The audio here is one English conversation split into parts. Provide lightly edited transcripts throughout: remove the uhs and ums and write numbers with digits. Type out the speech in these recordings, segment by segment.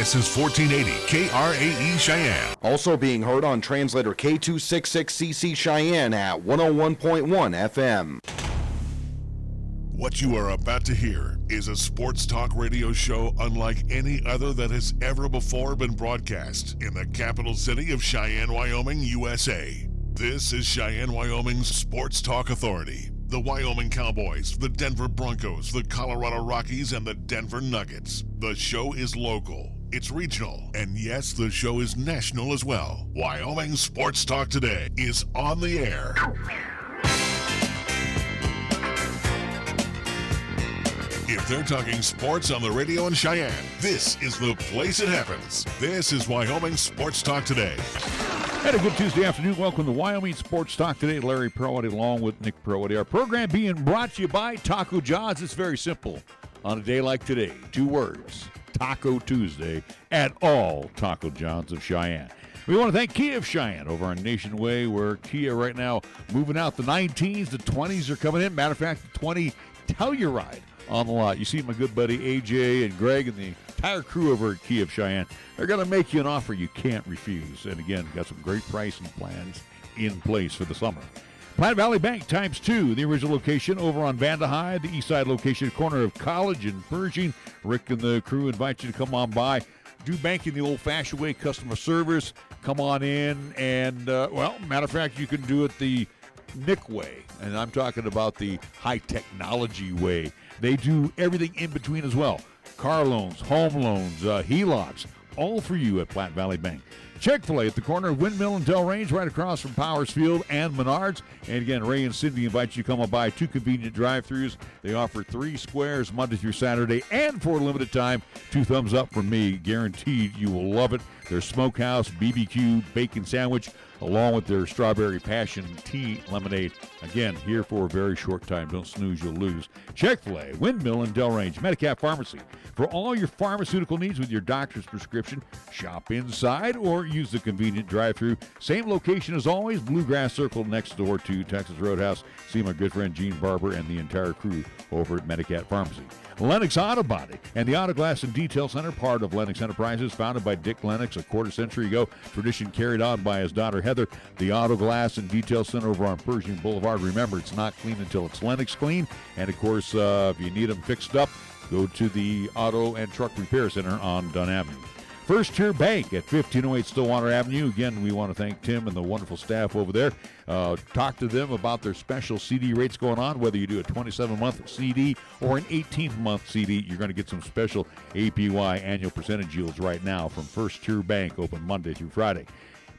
This is 1480 KRAE Cheyenne. Also being heard on translator K266CC Cheyenne at 101.1 FM. What you are about to hear is a sports talk radio show unlike any other that has ever before been broadcast in the capital city of Cheyenne, Wyoming, USA. This is Cheyenne, Wyoming's Sports Talk Authority. The Wyoming Cowboys, the Denver Broncos, the Colorado Rockies, and the Denver Nuggets. The show is local, it's regional, and yes, the show is national as well. Wyoming Sports Talk Today is on the air. If they're talking sports on the radio in Cheyenne, this is the place it happens. This is Wyoming Sports Talk Today. And a good Tuesday afternoon. Welcome to Wyoming Sports Talk Today. Larry Perrotti along with Nick Perrotti. Our program being brought to you by Taco John's. It's very simple. On a day like today, 2 words, Taco Tuesday at all Taco John's of Cheyenne. We want to thank Kia of Cheyenne over on Nation Way, where Kia right now moving out the 19s, the 20s are coming in. Matter of fact, the 20 Telluride on the lot. You see my good buddy AJ and Greg and the entire crew over at Kia of Cheyenne. They're going to make you an offer you can't refuse. And again, got some great pricing plans in place for the summer. Platte Valley Bank times 2, the original location over on Vandehigh, the east side location, corner of College and Pershing. Rick and the crew invite you to come on by. Do banking the old-fashioned way, customer service. Come on in and, matter of fact, you can do it the Nick way. And I'm talking about the high technology way. They do everything in between as well. Car loans, home loans, HELOCs, all for you at Platte Valley Bank. Chick-fil-A at the corner of Windmill and Delrange, right across from Powers Field and Menards. And again, Ray and Cindy invite you to come on by. 2 convenient drive-thrus. They offer 3 squares Monday through Saturday, and for a limited time, 2 thumbs up from me. Guaranteed you will love it. Their smokehouse, BBQ, bacon sandwich, along with their strawberry passion tea lemonade. Again, here for a very short time. Don't snooze, you'll lose. Chick-fil-A, Windmill and Delrange, Medicap Pharmacy. For all your pharmaceutical needs with your doctor's prescription, shop inside or use the convenient drive-thru. Same location as always, Bluegrass Circle next door to Texas Roadhouse. See my good friend Gene Barber and the entire crew over at Medicap Pharmacy. Lennox Auto Body and the Auto Glass and Detail Center, part of Lennox Enterprises, founded by Dick Lennox a quarter century ago. Tradition carried on by his daughter Heather. The Auto Glass and Detail Center over on Pershing Boulevard. Remember, it's not clean until it's Lennox clean. And of course, if you need them fixed up, go to the Auto and Truck Repair Center on Dunn Avenue. First Tier Bank at 1508 Stillwater Avenue. Again, we want to thank Tim and the wonderful staff over there. Talk to them about their special CD rates going on. Whether you do a 27-month CD or an 18-month CD, you're going to get some special APY annual percentage yields right now from First Tier Bank, open Monday through Friday.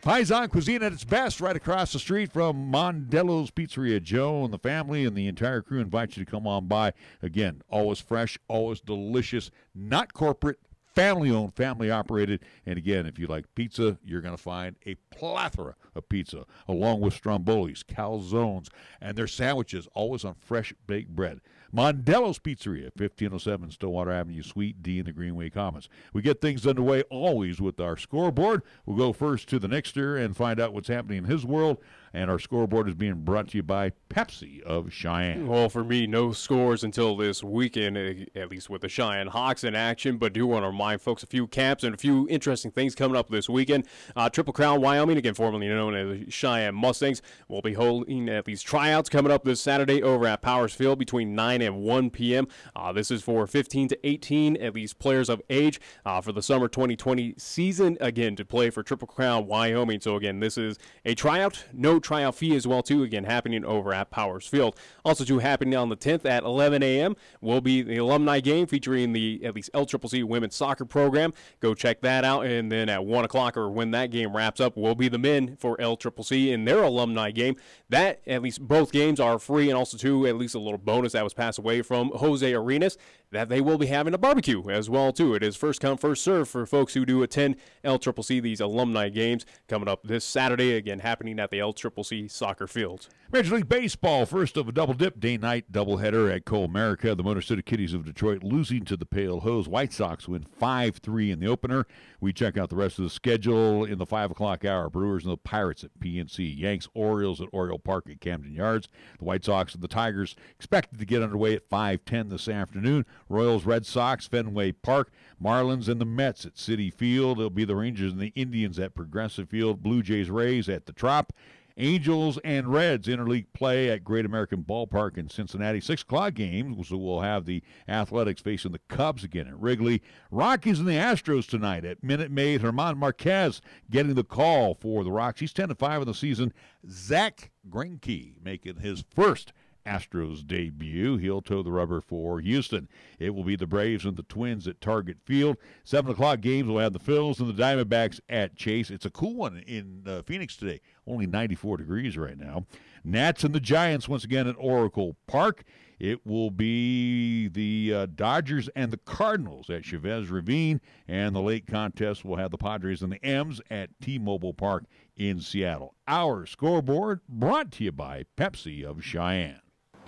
Paisan Cuisine at its best, right across the street from Mondello's Pizzeria. Joe and the family and the entire crew invite you to come on by. Again, always fresh, always delicious, not corporate, family-owned, family-operated. And again, if you like pizza, you're going to find a plethora of pizza, along with strombolis, calzones, and their sandwiches, always on fresh baked bread. Mondello's Pizzeria, 1507 Stillwater Avenue, Suite D in the Greenway Commons. We get things underway always with our scoreboard. We'll go first to the Nixter and find out what's happening in his world. And our scoreboard is being brought to you by Pepsi of Cheyenne. Well, for me, no scores until this weekend, at least with the Cheyenne Hawks in action. But do want to remind folks a few camps and a few interesting things coming up this weekend. Triple Crown, Wyoming, again formerly known as Cheyenne Mustangs, will be holding at least tryouts coming up this Saturday over at Powers Field between 9 and 1 p.m. This is for 15 to 18, at least players of age, for the summer 2020 season, again, to play for Triple Crown, Wyoming. So, again, this is a tryout, no tryout fee as well, too, again, happening over at Powers Field. Also, too, happening on the 10th at 11 a.m. will be the alumni game featuring the, at least, LCCC women's soccer program. Go check that out. And then at 1 o'clock, or when that game wraps up, will be the men for LCCC in their alumni game. That, at least, both games are free, and also, too, at least a little bonus that was passed away from Jose Arenas, that they will be having a barbecue as well, too. It is first come, first serve for folks who do attend LCCC, these alumni games, coming up this Saturday, again, happening at the LCCC soccer field. Major League Baseball, first of a double-dip day-night doubleheader at Comerica. The Motor City Kitties of Detroit losing to the Pale Hose. White Sox win 5-3 in the opener. We check out the rest of the schedule in the 5 o'clock hour. Brewers and the Pirates at PNC. Yanks, Orioles at Oriole Park at Camden Yards. The White Sox and the Tigers expected to get underway at 5:10 this afternoon. Royals, Red Sox, Fenway Park. Marlins and the Mets at Citi Field. It'll be the Rangers and the Indians at Progressive Field. Blue Jays, Rays at the Trop. Angels and Reds interleague play at Great American Ballpark in Cincinnati. 6 o'clock games, so we'll have the Athletics facing the Cubs again at Wrigley. Rockies and the Astros tonight at Minute Maid. German Marquez getting the call for the Rocks. He's 10-5 in the season. Zach Greinke making his first Astros debut. He'll toe the rubber for Houston. It will be the Braves and the Twins at Target Field. 7 o'clock games will have the Phils and the Diamondbacks at Chase. It's a cool one in Phoenix today. Only 94 degrees right now. Nats and the Giants once again at Oracle Park. It will be the Dodgers and the Cardinals at Chavez Ravine. And the late contest will have the Padres and the M's at T-Mobile Park in Seattle. Our scoreboard brought to you by Pepsi of Cheyenne.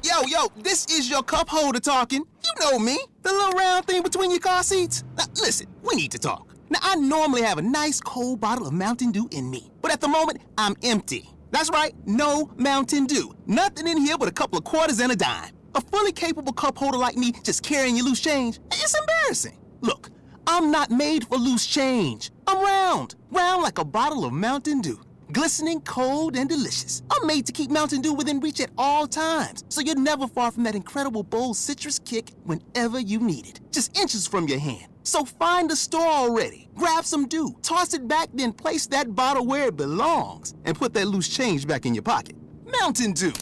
Yo, this is your cup holder talking. You know me, the little round thing between your car seats. Now, listen, we need to talk. Now, I normally have a nice cold bottle of Mountain Dew in me, but at the moment, I'm empty. That's right, no Mountain Dew. Nothing in here but a couple of quarters and a dime. A fully capable cup holder like me just carrying your loose change, it's embarrassing. Look, I'm not made for loose change. I'm round like a bottle of Mountain Dew. Glistening, cold, and delicious. I'm made to keep Mountain Dew within reach at all times, so you're never far from that incredible bold citrus kick whenever you need it. Just inches from your hand. So find the store already, grab some Dew, toss it back, then place that bottle where it belongs, and put that loose change back in your pocket. Mountain Dew.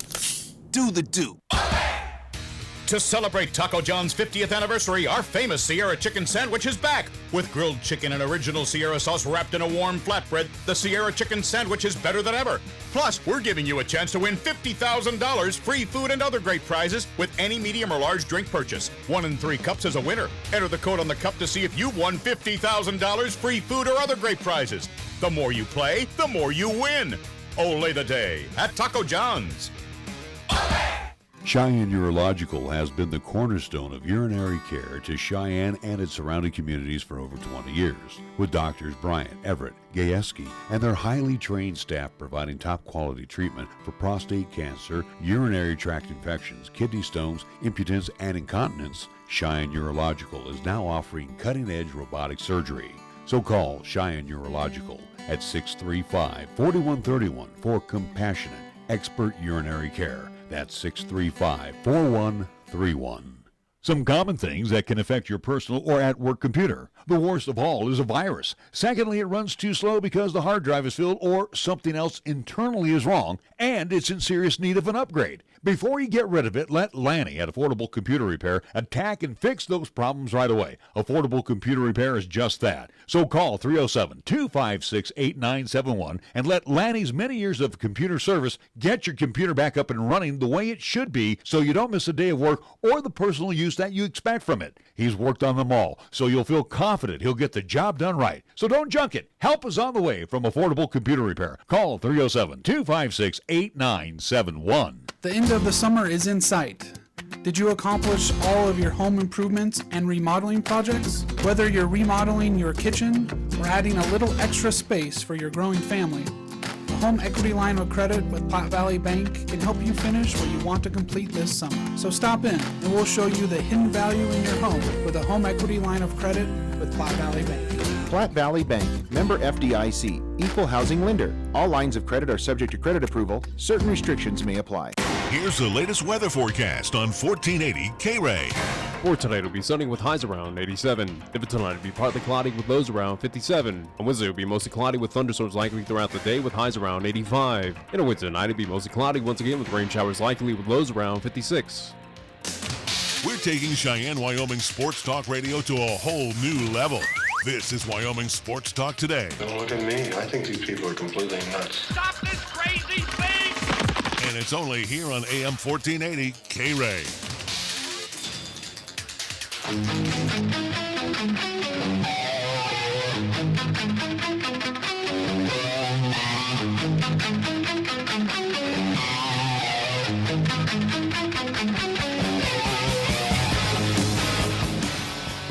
Do the Dew. To celebrate Taco John's 50th anniversary, our famous Sierra Chicken Sandwich is back. With grilled chicken and original Sierra sauce wrapped in a warm flatbread, the Sierra Chicken Sandwich is better than ever. Plus, we're giving you a chance to win $50,000, free food, and other great prizes with any medium or large drink purchase. 1 in 3 cups is a winner. Enter the code on the cup to see if you've won $50,000, free food, or other great prizes. The more you play, the more you win. Ole the day at Taco John's. Cheyenne Urological has been the cornerstone of urinary care to Cheyenne and its surrounding communities for over 20 years, with doctors Bryant, Everett, Gajewski, and their highly trained staff providing top-quality treatment for prostate cancer, urinary tract infections, kidney stones, impotence, and incontinence. Cheyenne Urological is now offering cutting-edge robotic surgery. So call Cheyenne Urological at 635-4131 for compassionate, expert urinary care. That's 635-4131. Some common things that can affect your personal or at-work computer. The worst of all is a virus. Secondly, it runs too slow because the hard drive is filled or something else internally is wrong, and it's in serious need of an upgrade. Before you get rid of it, let Lanny at Affordable Computer Repair attack and fix those problems right away. Affordable Computer Repair is just that. So call 307-256-8971 and let Lanny's many years of computer service get your computer back up and running the way it should be so you don't miss a day of work or the personal use that you expect from it. He's worked on them all, so you'll feel confident he'll get the job done right. So don't junk it. Help is on the way from Affordable Computer Repair. Call 307-256-8971. The end of the summer is in sight. Did you accomplish all of your home improvements and remodeling projects? Whether you're remodeling your kitchen or adding a little extra space for your growing family, a home equity line of credit with Platte Valley Bank can help you finish what you want to complete this summer. So stop in and we'll show you the hidden value in your home with a home equity line of credit with Platte Valley Bank. Platte Valley Bank, member FDIC, equal housing lender. All lines of credit are subject to credit approval. Certain restrictions may apply. Here's the latest weather forecast on 1480 KRAE. For tonight, it'll be sunny with highs around 87. For tonight, it'll be partly cloudy with lows around 57. On Wednesday, it'll be mostly cloudy with thunderstorms likely throughout the day with highs around 85. And on Wednesday night, it'll be mostly cloudy once again with rain showers likely with lows around 56. We're taking Cheyenne, Wyoming Sports Talk Radio to a whole new level. This is Wyoming Sports Talk Today. Don't look at me. I think these people are completely nuts. Stop this crazy thing! And it's only here on AM 1480 KRAE.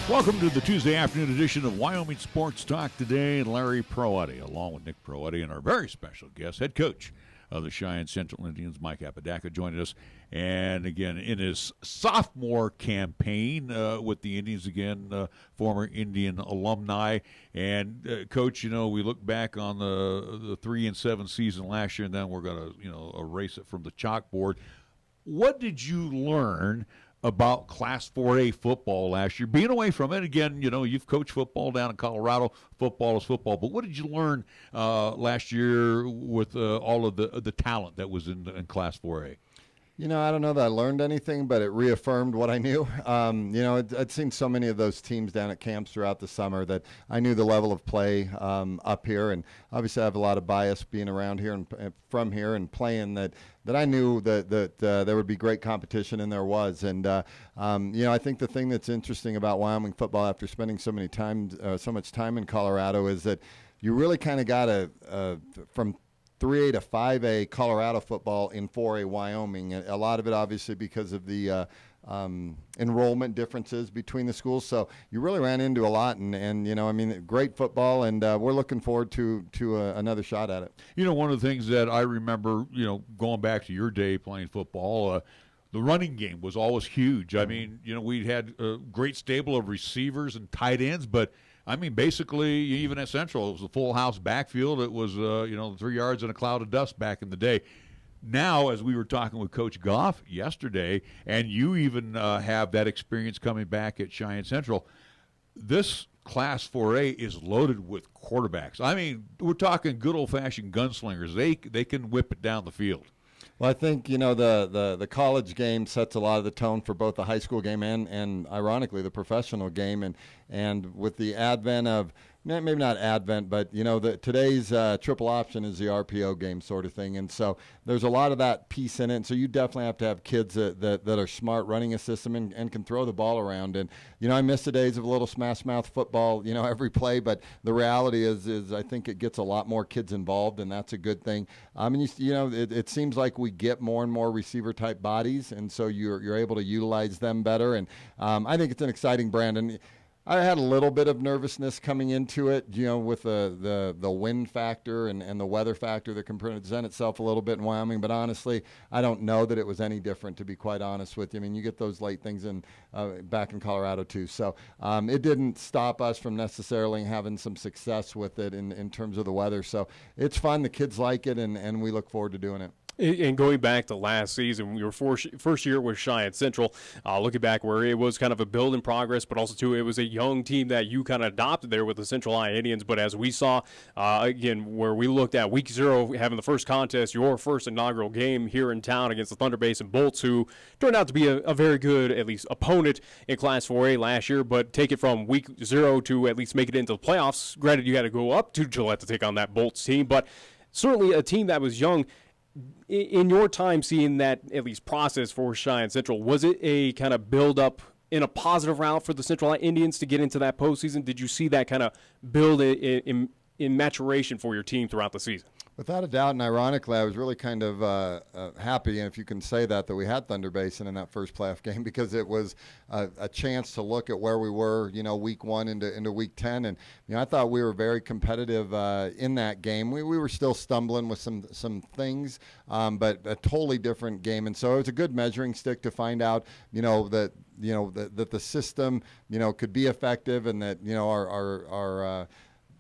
Welcome to the Tuesday afternoon edition of Wyoming Sports Talk Today. Larry Proati, along with Nick Proati, and our very special guest, head coach the Cheyenne Central Indians. Mike Apodaca joined us. And again, in his sophomore campaign with the Indians, again, former Indian alumni. And, Coach, we look back on the 3-7 season last year, and then we're going to, erase it from the chalkboard. What did you learn about Class 4A football last year? Being away from it, again, you've coached football down in Colorado. Football is football. But what did you learn last year with all of the talent that was in Class 4A? I don't know that I learned anything, but it reaffirmed what I knew. I'd seen so many of those teams down at camps throughout the summer that I knew the level of play up here. And obviously I have a lot of bias being around here and from here and playing that I knew that there would be great competition, and there was. And, I think the thing that's interesting about Wyoming football after spending so much time in Colorado is that you really kind of got from 3A to 5A Colorado football in 4A Wyoming. A lot of it obviously because of the enrollment differences between the schools. So you really ran into a lot, and great football, and we're looking forward to another shot at it. One of the things that I remember, going back to your day playing football, the running game was always huge. I mean, we had a great stable of receivers and tight ends, but basically, even at Central, it was a full house backfield. It was, 3 yards in a cloud of dust back in the day. Now, as we were talking with Coach Goff yesterday, and you even have that experience coming back at Cheyenne Central, this Class 4A is loaded with quarterbacks. We're talking good old-fashioned gunslingers. They can whip it down the field. Well, I think, the college game sets a lot of the tone for both the high school game and ironically, the professional game. And with the advent of, maybe not advent, but, today's triple option is the RPO game sort of thing. And so there's a lot of that piece in it. And so you definitely have to have kids that are smart running a system and can throw the ball around. And, I miss the days of a little smash mouth football, every play. But the reality is I think it gets a lot more kids involved, and that's a good thing. It seems like we get more and more receiver-type bodies, and so you're able to utilize them better. And I think it's an exciting brand. And I had a little bit of nervousness coming into it, with the wind factor and the weather factor that can present itself a little bit in Wyoming. But honestly, I don't know that it was any different, to be quite honest with you. You get those late things back in Colorado too. So it didn't stop us from necessarily having some success with it in terms of the weather. So it's fun. The kids like it, and we look forward to doing it. And going back to last season, your first year with Cheyenne Central, looking back where it was kind of a build in progress, but also, too, it was a young team that you kind of adopted there with the Central High Indians. But as we saw, again, where we looked at week 0, having the first contest, your first inaugural game here in town against the Thunder Basin Bolts, who turned out to be a very good, at least, opponent in Class 4A last year. But take it from week 0 to at least make it into the playoffs. Granted, you had to go up to Gillette to take on that Bolts team, but certainly a team that was young. In your time seeing that, at least, process for Cheyenne Central, was it a kind of build-up in a positive route for the Central Indians to get into that postseason? Did you see that kind of build in maturation for your team throughout the season? Without a doubt, and ironically, I was really kind of happy, and if you can say that we had Thunder Basin in that first playoff game, because it was a chance to look at where we were, week 1 into week 10, and I thought we were very competitive in that game. We were still stumbling with some things, but a totally different game, and so it was a good measuring stick to find out, that the system, could be effective, and that our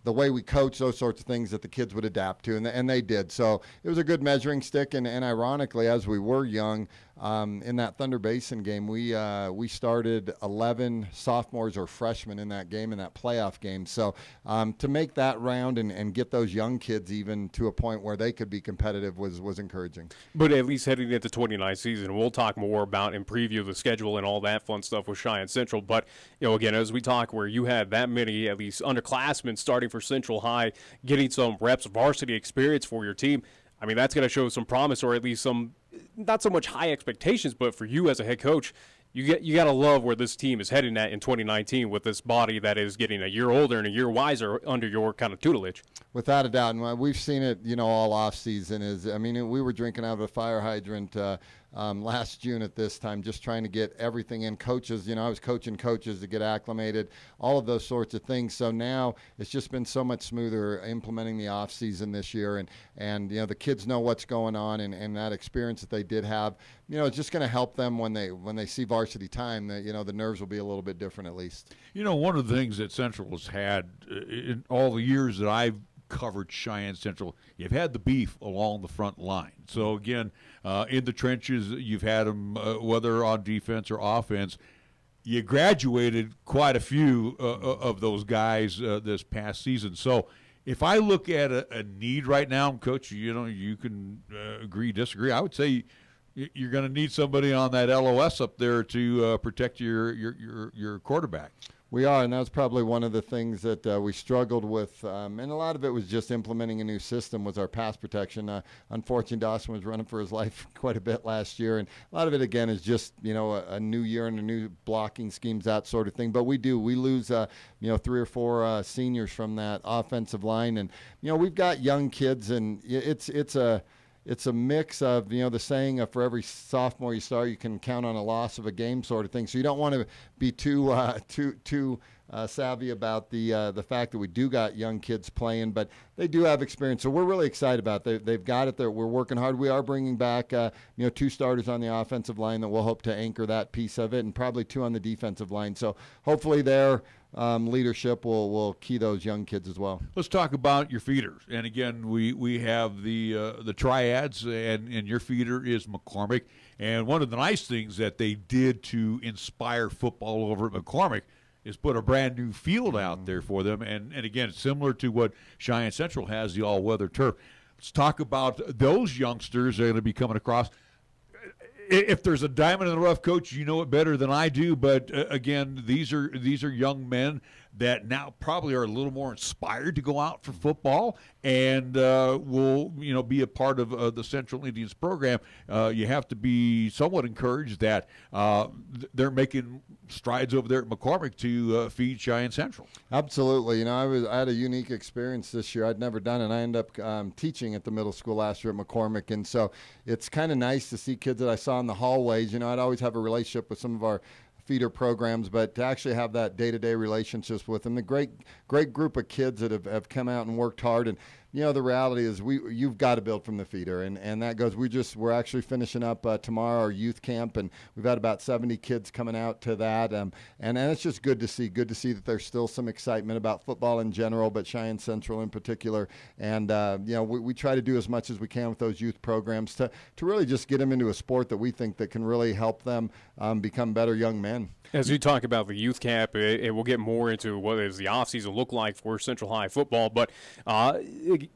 the way we coach, those sorts of things that the kids would adapt to, and they did. So it was a good measuring stick, and ironically, as we were young, in that Thunder Basin game, we started 11 sophomores or freshmen in that game, in that playoff game. So to make that round and get those young kids even to a point where they could be competitive was encouraging. But at least heading into 29th season, we'll talk more about and preview the schedule and all that fun stuff with Cheyenne Central. But, again, as we talk where you had that many, at least underclassmen starting for Central High, getting some reps, varsity experience for your team, that's going to show some promise, or at least some, not so much high expectations, but for you as a head coach, you got to love where this team is heading at in 2019 with this body that is getting a year older and a year wiser under your kind of tutelage. Without a doubt, and we've seen it, all off season. We were drinking out of a fire hydrant last June at this time, just trying to get everything in. Coaches, I was coaching coaches to get acclimated, all of those sorts of things. So now it's just been so much smoother implementing the off season this year, and the kids know what's going on, and that experience that they did have, it's just going to help them when they see varsity time. That the nerves will be a little bit different at least. One of the things that Central has had in all the years that I've covered Cheyenne Central, you've had the beef along the front line. So again, in the trenches, you've had them, whether on defense or offense. You graduated quite a few of those guys this past season. So if I look at a need right now, Coach, you can agree, disagree. I would say you're going to need somebody on that LOS up there to protect your quarterback. We are, and that was probably one of the things that we struggled with, and a lot of it was just implementing a new system, was our pass protection. Unfortunately, Dawson was running for his life quite a bit last year, and a lot of it, again, is just, a new year and a new blocking schemes, that sort of thing. But we lose, 3 or 4 seniors from that offensive line, and, we've got young kids, and it's a mix of, the saying of for every sophomore you start, you can count on a loss of a game sort of thing. So you don't want to be too savvy about the fact that we do got young kids playing, but they do have experience. So we're really excited about it. They've got it there. We're working hard. We are bringing back 2 starters on the offensive line that we'll hope to anchor that piece of it, and probably 2 on the defensive line. So hopefully their leadership will key those young kids as well. Let's talk about your feeders. And again, we have the triads, and your feeder is McCormick. And one of the nice things that they did to inspire football over at McCormick is put a brand new field out there for them. And again, similar to what Cheyenne Central has, the all-weather turf. Let's talk about those youngsters that are going to be coming across. If there's a diamond in the rough, Coach, you know it better than I do. But again, these are young men that now probably are a little more inspired to go out for football and will be a part of the Central Indians program. You have to be somewhat encouraged that they're making strides over there at McCormick to feed Cheyenne Central. Absolutely. I had a unique experience this year. I'd never done it. I ended up teaching at the middle school last year at McCormick, and so it's kind of nice to see kids that I saw in the hallways. I'd always have a relationship with some of our feeder programs, but to actually have that day-to-day relationships with them, the great group of kids that have come out and worked hard. And the reality is you've got to build from the feeder, and that goes. We're actually finishing up tomorrow our youth camp, and we've had about 70 kids coming out to that, and it's just good to see that there's still some excitement about football in general, but Cheyenne Central in particular. And we try to do as much as we can with those youth programs to really just get them into a sport that we think that can really help them become better young men. As you talk about the youth camp, it will get more into what does the offseason look like for Central High football. But,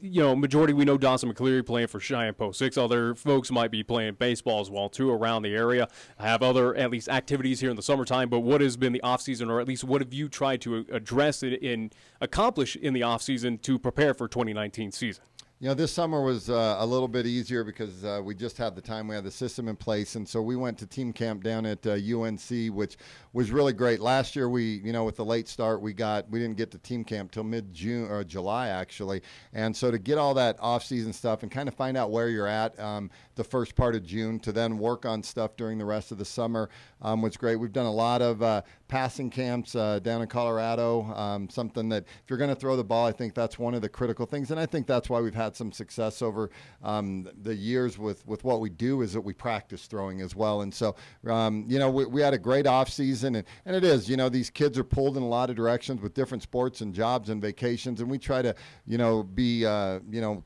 majority we know Dawson McCleary playing for Cheyenne Post 6. Other folks might be playing baseball as well, too, around the area. Have other, at least, activities here in the summertime. But what has been the offseason, or at least what have you tried to address and accomplish in the offseason to prepare for 2019 season? This summer was a little bit easier because we just had the time. We had the system in place, and so we went to team camp down at UNC, which was really great. Last year, with the late start, we didn't get to team camp till mid-June or July, actually. And so to get all that off-season stuff and kind of find out where you're at the first part of June, to then work on stuff during the rest of the summer was great. We've done a lot of passing camps down in Colorado, something that if you're going to throw the ball, I think that's one of the critical things, and I think that's why we've had some success over the years with what we do, is that we practice throwing as well. And so, we had a great off season, and it is, these kids are pulled in a lot of directions with different sports and jobs and vacations, and we try to, be,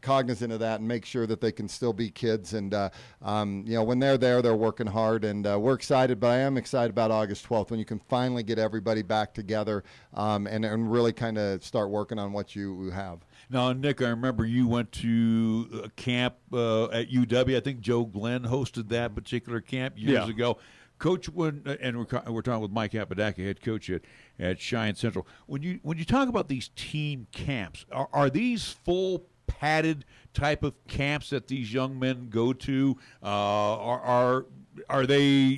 cognizant of that and make sure that they can still be kids. And, when they're there, they're working hard, and we're excited, but I am excited about August 12th when you can finally get everybody back together and really kind of start working on what you have. Now, Nick, I remember you went to a camp at UW. I think Joe Glenn hosted that particular camp years ago. Coach, and we're talking with Mike Apodaca, head coach at Cheyenne Central. When you talk about these team camps, are these full padded type of camps that these young men go to? Are they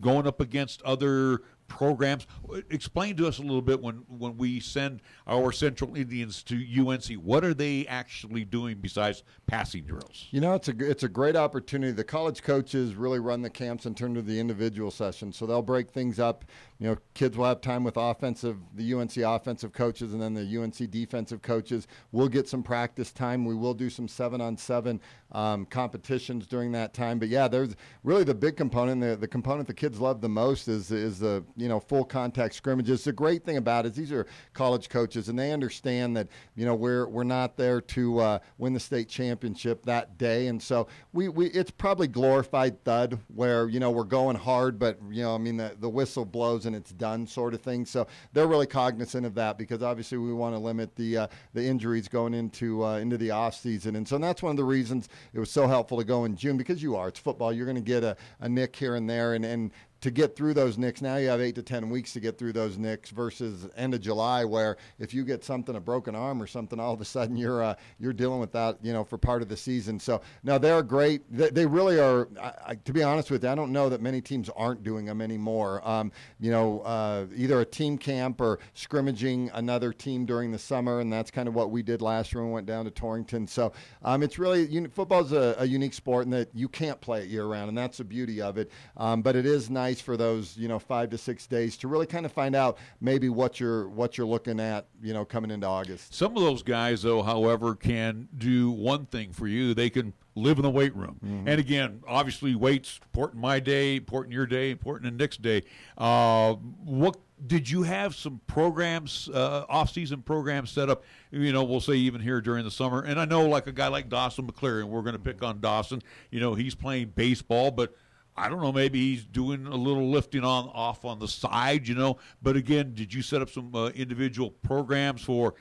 going up against other programs. Explain to us a little bit when we send our Central Indians to UNC. What are they actually doing besides passing drills? You know, it's a great opportunity. The college coaches really run the camps in terms of the individual sessions, so they'll break things up. You know, kids will have time with the UNC offensive coaches, and then the UNC defensive coaches. We'll get some practice time. We will do some 7-on-7 competitions during that time. But yeah, there's really the big component. The component the kids love the most is the full contact scrimmages. The great thing about it is these are college coaches, and they understand that we're not there to win the state championship that day, and so we it's probably glorified thud where we're going hard, but the whistle blows and it's done sort of thing. So they're really cognizant of that because obviously we want to limit the injuries going into the off season, and so that's one of the reasons it was so helpful to go in June because it's football. You're going to get a nick here and there, and to get through those nicks, now you have 8 to 10 weeks to get through those nicks versus end of July where if you get something, a broken arm or something, all of a sudden you're dealing with that, for part of the season. So, no, they're great. They really are, to be honest with you, I don't know that many teams aren't doing them anymore. Either a team camp or scrimmaging another team during the summer, and that's kind of what we did last year when we went down to Torrington. So, it's really, football's a unique sport in that you can't play it year-round, and that's the beauty of it. But it is nice for those 5 to 6 days to really kind of find out maybe what you're looking at coming into August. Some of those guys, though, however, can do one thing for you. They can live in the weight room. Mm-hmm. And again, obviously weight's important my day, important your day, important in Nick's day. What did you have some programs, off-season programs set up, we'll say even here during the summer? And I know like a guy like Dawson McCleary, and we're going to pick on Dawson, he's playing baseball, but I don't know, maybe he's doing a little lifting off on the side, But again, did you set up some individual programs for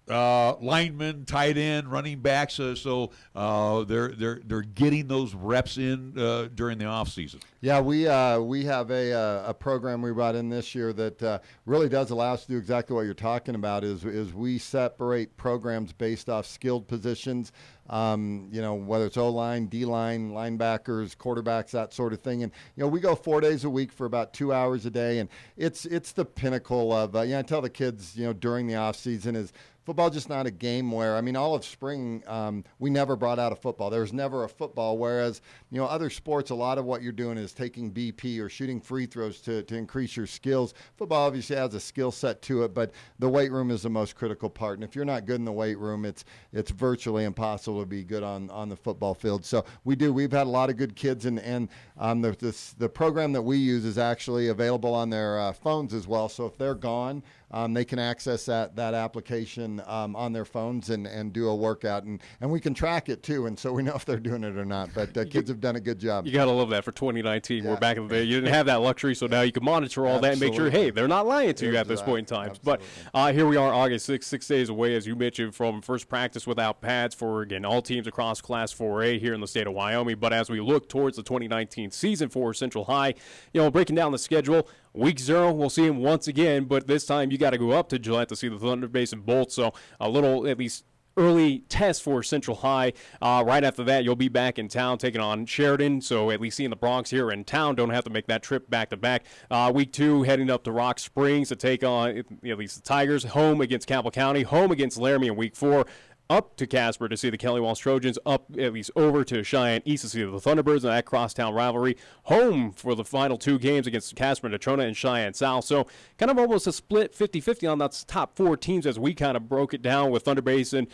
linemen, tight end, running backs, so they're getting those reps in during the off season? Yeah, we have a program we brought in this year that really does allow us to do exactly what you're talking about. Is we separate programs based off skilled positions. Whether it's O-line, D-line, linebackers, quarterbacks, that sort of thing. And, we go 4 days a week for about 2 hours a day. And it's the pinnacle of, I tell the kids, during the off season is football just not a game where, all of spring, we never brought out a football. There was never a football, whereas, other sports, a lot of what you're doing is taking BP or shooting free throws to increase your skills. Football obviously has a skill set to it, but the weight room is the most critical part. And if you're not good in the weight room, it's virtually impossible to be good on the football field. So we've had a lot of good kids, and the program that we use is actually available on their phones as well. So if they're gone, they can access that application on their phones and do a workout, and we can track it too, and so we know if they're doing it or not. But kids have done a good job. You gotta love that for 2019. Yeah. We're back in the day. You didn't have that luxury, so now you can monitor all that and make sure, hey, they're not lying to you at this point in time. Absolutely. But here we are, August 6 days away, as you mentioned, from first practice without pads for, again, all teams across Class 4A here in the state of Wyoming. But as we look towards the 2019 season for Central High, breaking down the schedule, Week 0, we'll see him once again, but this time you got to go up to Gillette to see the Thunder Basin Bolts. So a little, at least, early test for Central High. Right after that, you'll be back in town taking on Sheridan. So at least seeing the Bronx here in town, don't have to make that trip back to back. Week 2, heading up to Rock Springs to take on at least the Tigers, home against Campbell County, home against Laramie in Week 4. Up to Casper to see the Kelly Walsh Trojans, up at least over to Cheyenne East to see the Thunderbirds and that crosstown rivalry, home for the final 2 games against Casper and Natrona and Cheyenne South. So kind of almost a split 50-50 on that top 4 teams as we kind of broke it down with Thunder Basin,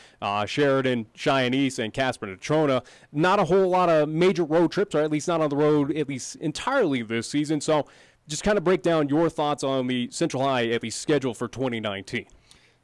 Sheridan, Cheyenne East, and Casper and Natrona. Not a whole lot of major road trips, or at least not on the road at least entirely this season. So just kind of break down your thoughts on the Central High at least schedule for 2019.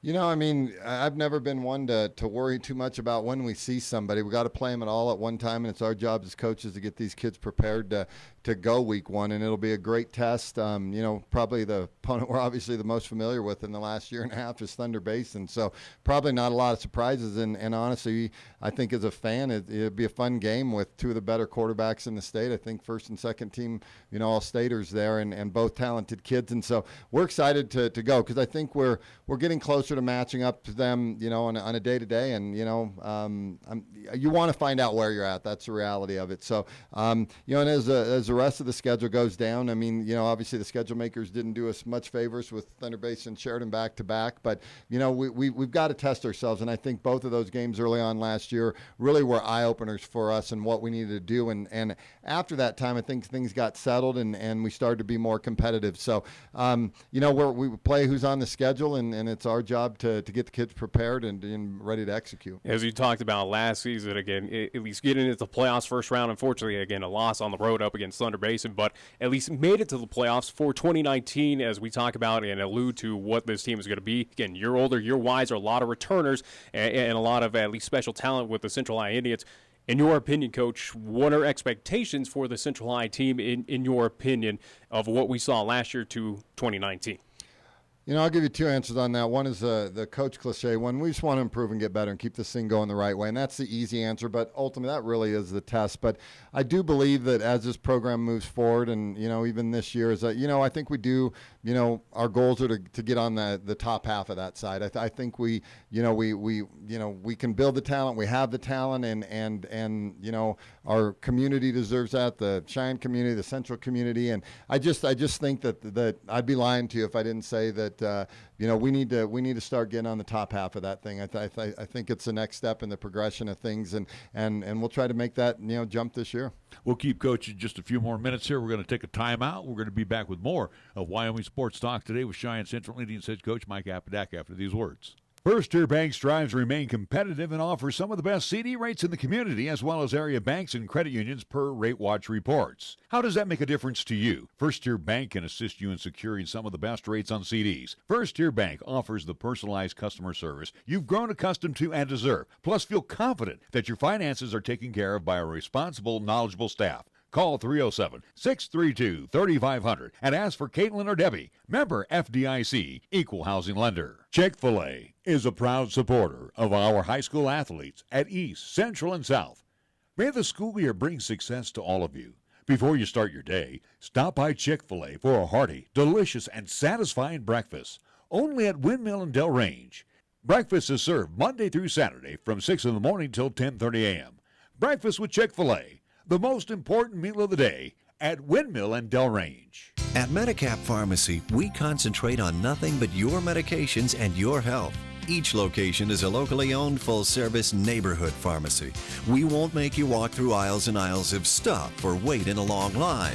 I've never been one to worry too much about when we see somebody. We got to play them at all at one time, and it's our job as coaches to get these kids prepared to go week 1, and it'll be a great test. Probably the opponent we're obviously the most familiar with in the last year and a half is Thunder Basin, so probably not a lot of surprises. And honestly, I think as a fan, it'd be a fun game with 2 of the better quarterbacks in the state. I think first and second team, all staters there, and both talented kids, and so we're excited to go because I think we're getting closer closer to matching up to them, on a day-to-day, and, you want to find out where you're at. That's the reality of it. So, and as the rest of the schedule goes down, I mean, obviously the schedule makers didn't do us much favors with Thunder Bay and Sheridan back-to-back, but, we've got to test ourselves, and I think both of those games early on last year really were eye-openers for us and what we needed to do, and after that time, I think things got settled, and we started to be more competitive. So, we play who's on the schedule, and it's our job to get the kids prepared and ready to execute. As you talked about last season, again, at least getting into the playoffs first round, unfortunately, again, a loss on the road up against Thunder Basin, but at least made it to the playoffs for 2019, as we talk about and allude to what this team is going to be. Again, year older, year wiser, a lot of returners, and a lot of at least special talent with the Central High Indians. In your opinion, Coach, what are expectations for the Central High team, in your opinion, of what we saw last year to 2019? I'll give you two answers on that. One is the coach cliche one. We just want to improve and get better and keep this thing going the right way, and that's the easy answer, but ultimately that really is the test. But I do believe that as this program moves forward, and, even this year, is that, I think we do, our goals are to get on the top half of that side. I think we can build the talent. We have the talent, and our community deserves that, the Cheyenne community, the Central community, and I just think that I'd be lying to you if I didn't say that we need to start getting on the top half of that thing. I think it's the next step in the progression of things, and we'll try to make that jump this year. We'll keep coaching just a few more minutes here. We're going to take a timeout. We're going to be back with more of Wyoming Sports Talk today with Cheyenne Central Indians head coach Mike Apodaca after these words. First Tier Bank strives to remain competitive and offers some of the best CD rates in the community, as well as area banks and credit unions per Rate Watch reports. How does that make a difference to you? First Tier Bank can assist you in securing some of the best rates on CDs. First Tier Bank offers the personalized customer service you've grown accustomed to and deserve. Plus, feel confident that your finances are taken care of by a responsible, knowledgeable staff. Call 307-632-3500 and ask for Caitlin or Debbie. Member FDIC, Equal Housing Lender. Chick-fil-A is a proud supporter of our high school athletes at East, Central, and South. May the school year bring success to all of you. Before you start your day, stop by Chick-fil-A for a hearty, delicious, and satisfying breakfast. Only at Windmill and Del Range. Breakfast is served Monday through Saturday from 6 in the morning till 10:30 a.m. Breakfast with Chick-fil-A, the most important meal of the day at Windmill and Del Range. At Medicap Pharmacy, we concentrate on nothing but your medications and your health. Each location is a locally owned full-service neighborhood pharmacy. We won't make you walk through aisles and aisles of stuff or wait in a long line.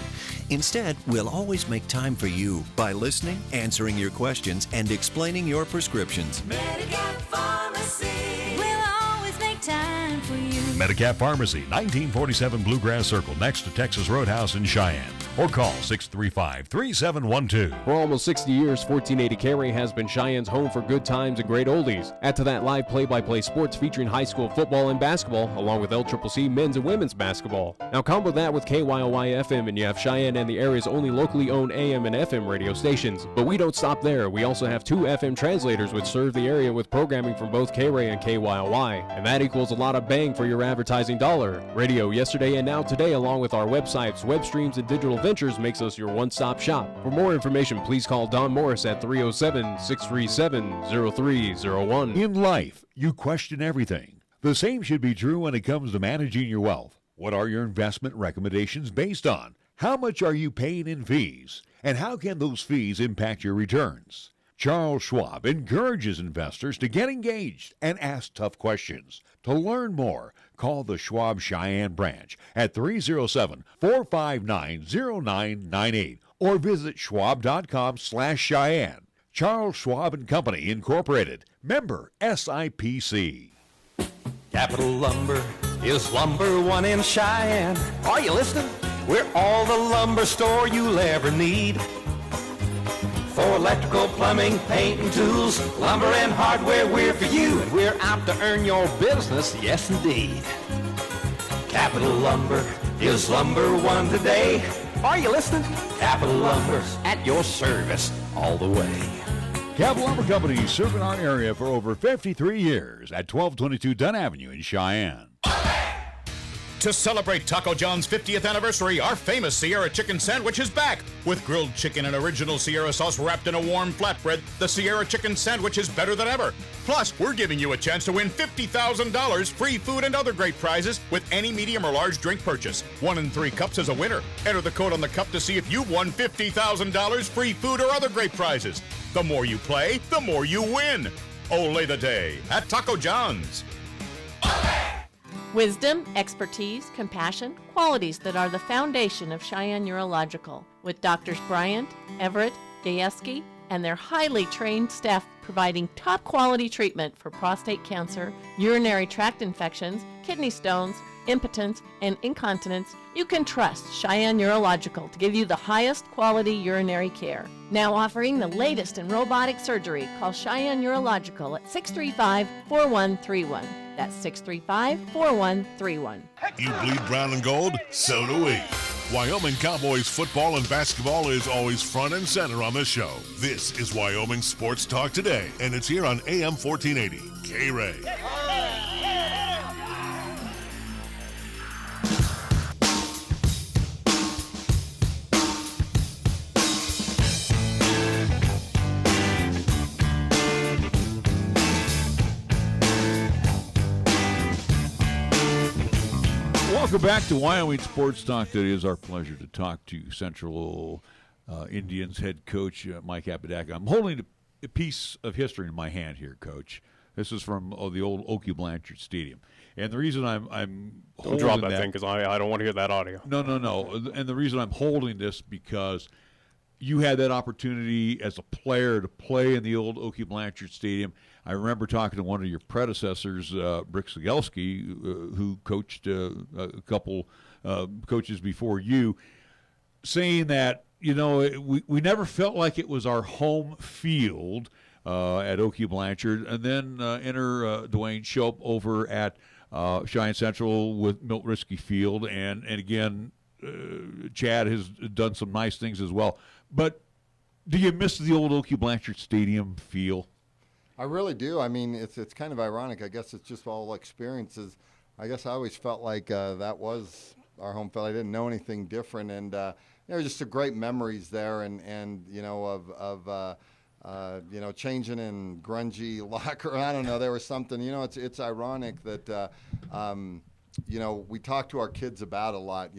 Instead, we'll always make time for you by listening, answering your questions, and explaining your prescriptions. Medicap Pharmacy. We'll always make time for you. Medicap Pharmacy, 1947 Bluegrass Circle, next to Texas Roadhouse in Cheyenne. Or call 635-3712. For almost 60 years, 1480 KRAE has been Cheyenne's home for good times and great oldies. Add to that live play-by-play sports featuring high school football and basketball, along with LCCC men's and women's basketball. Now combo that with KYOY FM, and you have Cheyenne and the area's only locally owned AM and FM radio stations. But we don't stop there. We also have 2 FM translators which serve the area with programming from both KRAE and KYOY. And that equals a lot of bang for your advertising dollar. Radio yesterday and now today, along with our websites, web streams, and digital ventures, makes us your one-stop shop. For more information, please call Don Morris at 307-637-0301. In life, you question everything. The same should be true when it comes to managing your wealth. What are your investment recommendations based on? How much are you paying in fees? And how can those fees impact your returns? Charles Schwab encourages investors to get engaged and ask tough questions. To learn more, call the Schwab Cheyenne branch at 307-459-0998 or visit schwab.com/Cheyenne. Charles Schwab & Company, Incorporated. Member SIPC. Capital Lumber is lumber one in Cheyenne. Are you listening? We're all the lumber store you'll ever need. For electrical, plumbing, paint, and tools, lumber and hardware, we're for you. And we're out to earn your business, yes indeed. Capital Lumber is lumber one today. Are you listening? Capital Lumber's at your service all the way. Capital Lumber Company, serving our area for over 53 years at 1222 Dunn Avenue in Cheyenne. To celebrate Taco John's 50th anniversary, our famous Sierra Chicken Sandwich is back. With grilled chicken and original Sierra sauce wrapped in a warm flatbread, the Sierra Chicken Sandwich is better than ever. Plus, we're giving you a chance to win $50,000, free food, and other great prizes with any medium or large drink purchase. 1 in 3 cups is a winner. Enter the code on the cup to see if you've won $50,000, free food, or other great prizes. The more you play, the more you win. Ole the day at Taco John's. Wisdom, expertise, compassion, qualities that are the foundation of Cheyenne Urological, with Doctors Bryant, Everett, Gajewski, and their highly trained staff providing top quality treatment for prostate cancer, urinary tract infections, kidney stones, impotence, and incontinence. You can trust Cheyenne Urological to give you the highest quality urinary care. Now offering the latest in robotic surgery. Call Cheyenne Urological at 635-4131. That's 635-4131. You bleed brown and gold? So do we. Wyoming Cowboys football and basketball is always front and center on the show. This is Wyoming Sports Talk Today, and it's here on AM 1480, KRAE. Welcome back to Wyoming Sports Talk. Today is our pleasure to talk to Central Indians head coach Mike Apodaca. I'm holding a piece of history in my hand here, Coach. This is from the old Oakey Blanchard Stadium, and the reason I'm don't drop that thing because I don't want to hear that audio. No. And the reason I'm holding this because you had that opportunity as a player to play in the old Oakey Blanchard Stadium. I remember talking to one of your predecessors, Brick Sigelski, who coached a couple coaches before you, saying that, we never felt like it was our home field at Oakey Blanchard. And then enter Dwayne Shope over at Cheyenne Central with Milt Risky Field. And again, Chad has done some nice things as well. But do you miss the old Oakey Blanchard Stadium feel? I really do. I mean, it's kind of ironic. I guess it's just all experiences. I guess I always felt like that was our home field. I didn't know anything different, and just some great memories there, and of changing in grungy locker. I don't know. There was something. It's ironic that we talk to our kids about a lot.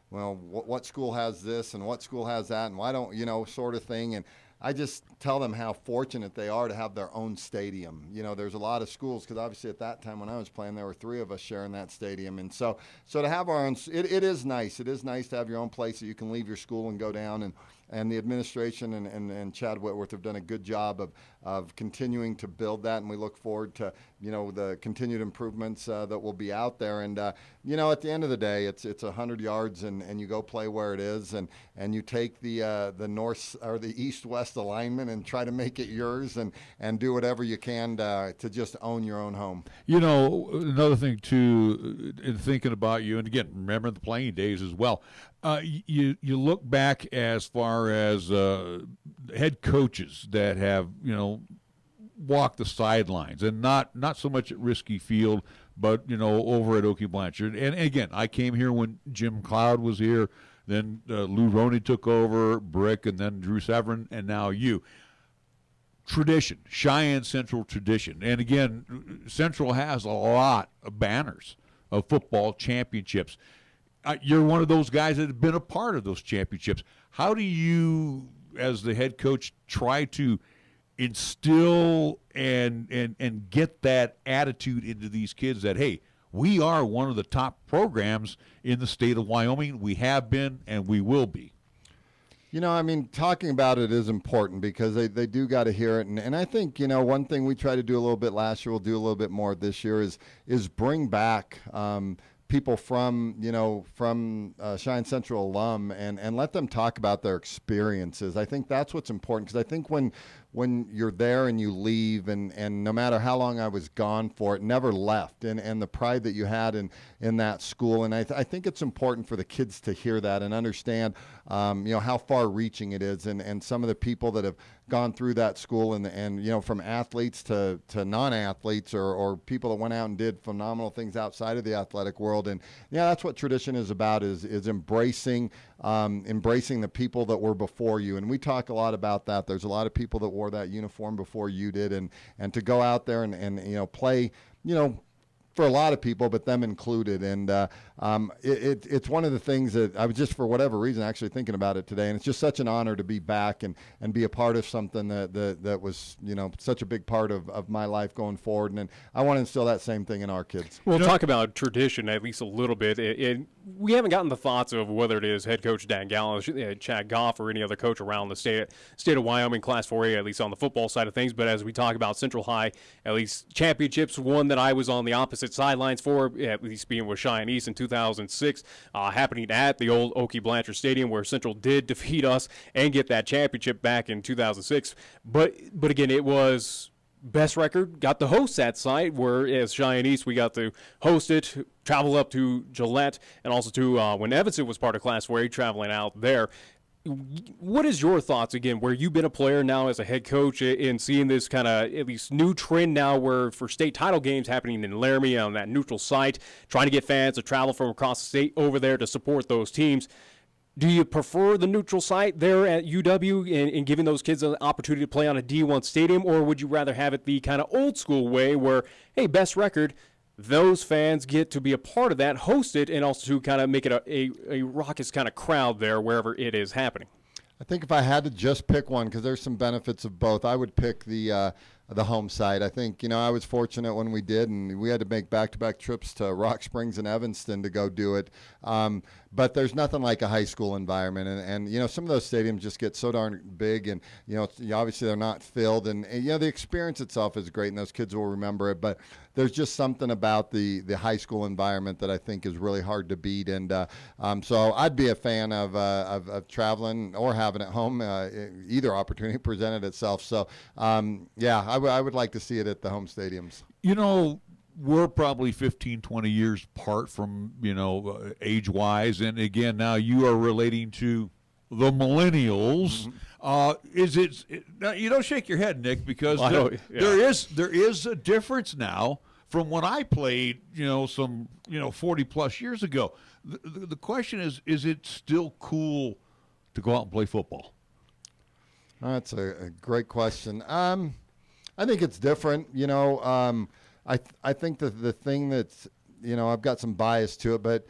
What school has this and what school has that, and why don't sort of thing. And I just tell them how fortunate they are to have their own stadium. There's a lot of schools, because obviously at that time when I was playing, there were 3 of us sharing that stadium. And so to have our own, it is nice. It is nice to have your own place that you can leave your school and go down. And the administration and Chad Whitworth have done a good job of continuing to build that. And we look forward to, the continued improvements that will be out there. And, at the end of the day, it's 100 yards and you go play where it is. And you take the north or the east-west alignment and try to make it yours and do whatever you can to just own your own home. Another thing, too, in thinking about you, and again, remember the playing days as well, you look back as far as head coaches that have, walked the sidelines, and not so much at Risky Field, but, over at Oakey Blanchard. And again, I came here when Jim Cloud was here, then Lou Roney took over, Brick, and then Drew Severin, and now you. Tradition, Cheyenne Central tradition. And again, Central has a lot of banners of football championships. You're one of those guys that have been a part of those championships. How do you, as the head coach, try to instill and get that attitude into these kids that, hey, we are one of the top programs in the state of Wyoming. We have been and we will be. Talking about it is important because they do got to hear it. And I think, one thing we tried to do a little bit last year, we'll do a little bit more this year, is bring back people from Cheyenne Central alum and let them talk about their experiences. I think that's what's important, because I think when when you're there and you leave, and no matter how long I was gone for, it never left, and the pride that you had in that school. And I think it's important for the kids to hear that and understand, how far-reaching it is, and some of the people that have gone through that school, and from athletes to non-athletes or people that went out and did phenomenal things outside of the athletic world. And that's what tradition is about, is embracing the people that were before you. And we talk a lot about that. There's a lot of people that wore that uniform before you did, and to go out there and play, for a lot of people, but them included. And it's one of the things that I was just, for whatever reason, actually thinking about it today. And it's just such an honor to be back and be a part of something that was, such a big part of my life going forward. And I want to instill that same thing in our kids. We'll talk about tradition at least a little bit. We haven't gotten the thoughts of whether it is head coach Dan Gallo, Chad Goff, or any other coach around the state of Wyoming Class 4A, at least on the football side of things. But as we talk about Central High, at least championships, one that I was on the opposite sidelines for, at least being with Cheyenne East in 2006, happening at the old Okie Blanchard Stadium, where Central did defeat us and get that championship back in 2006. But again, it was best record, got to host that site, where as Cheyenne East we got to host it, travel up to Gillette, and also to when Evanston was part of Class 4A, traveling out there. What is your thoughts, again, where you've been a player now as a head coach, in seeing this kind of at least new trend now, where for state title games happening in Laramie on that neutral site, trying to get fans to travel from across the state over there to support those teams? Do you prefer the neutral site there at UW in giving those kids an opportunity to play on a D1 stadium, or would you rather have it the kind of old school way where, hey, best record, those fans get to be a part of that, host it, and also to kind of make it a raucous kind of crowd there wherever it is happening? I think if I had to just pick one, because there's some benefits of both, I would pick the home side. I think, I was fortunate when we did, and we had to make back-to-back trips to Rock Springs and Evanston to go do it. But there's nothing like a high school environment. And some of those stadiums just get so darn big, and, obviously they're not filled. And the experience itself is great, and those kids will remember it. But there's just something about the high school environment that I think is really hard to beat. And so I'd be a fan of traveling or having it home. Either opportunity presented itself. So, I would like to see it at the home stadiums. We're probably 15, 20 years apart from, age-wise. And, again, now you are relating to the millennials. Mm-hmm. You don't shake your head, Nick, because there is a difference now from when I played, 40-plus years ago. The question is it still cool to go out and play football? That's a great question. I think it's different. I think that the thing that's, I've got some bias to it, but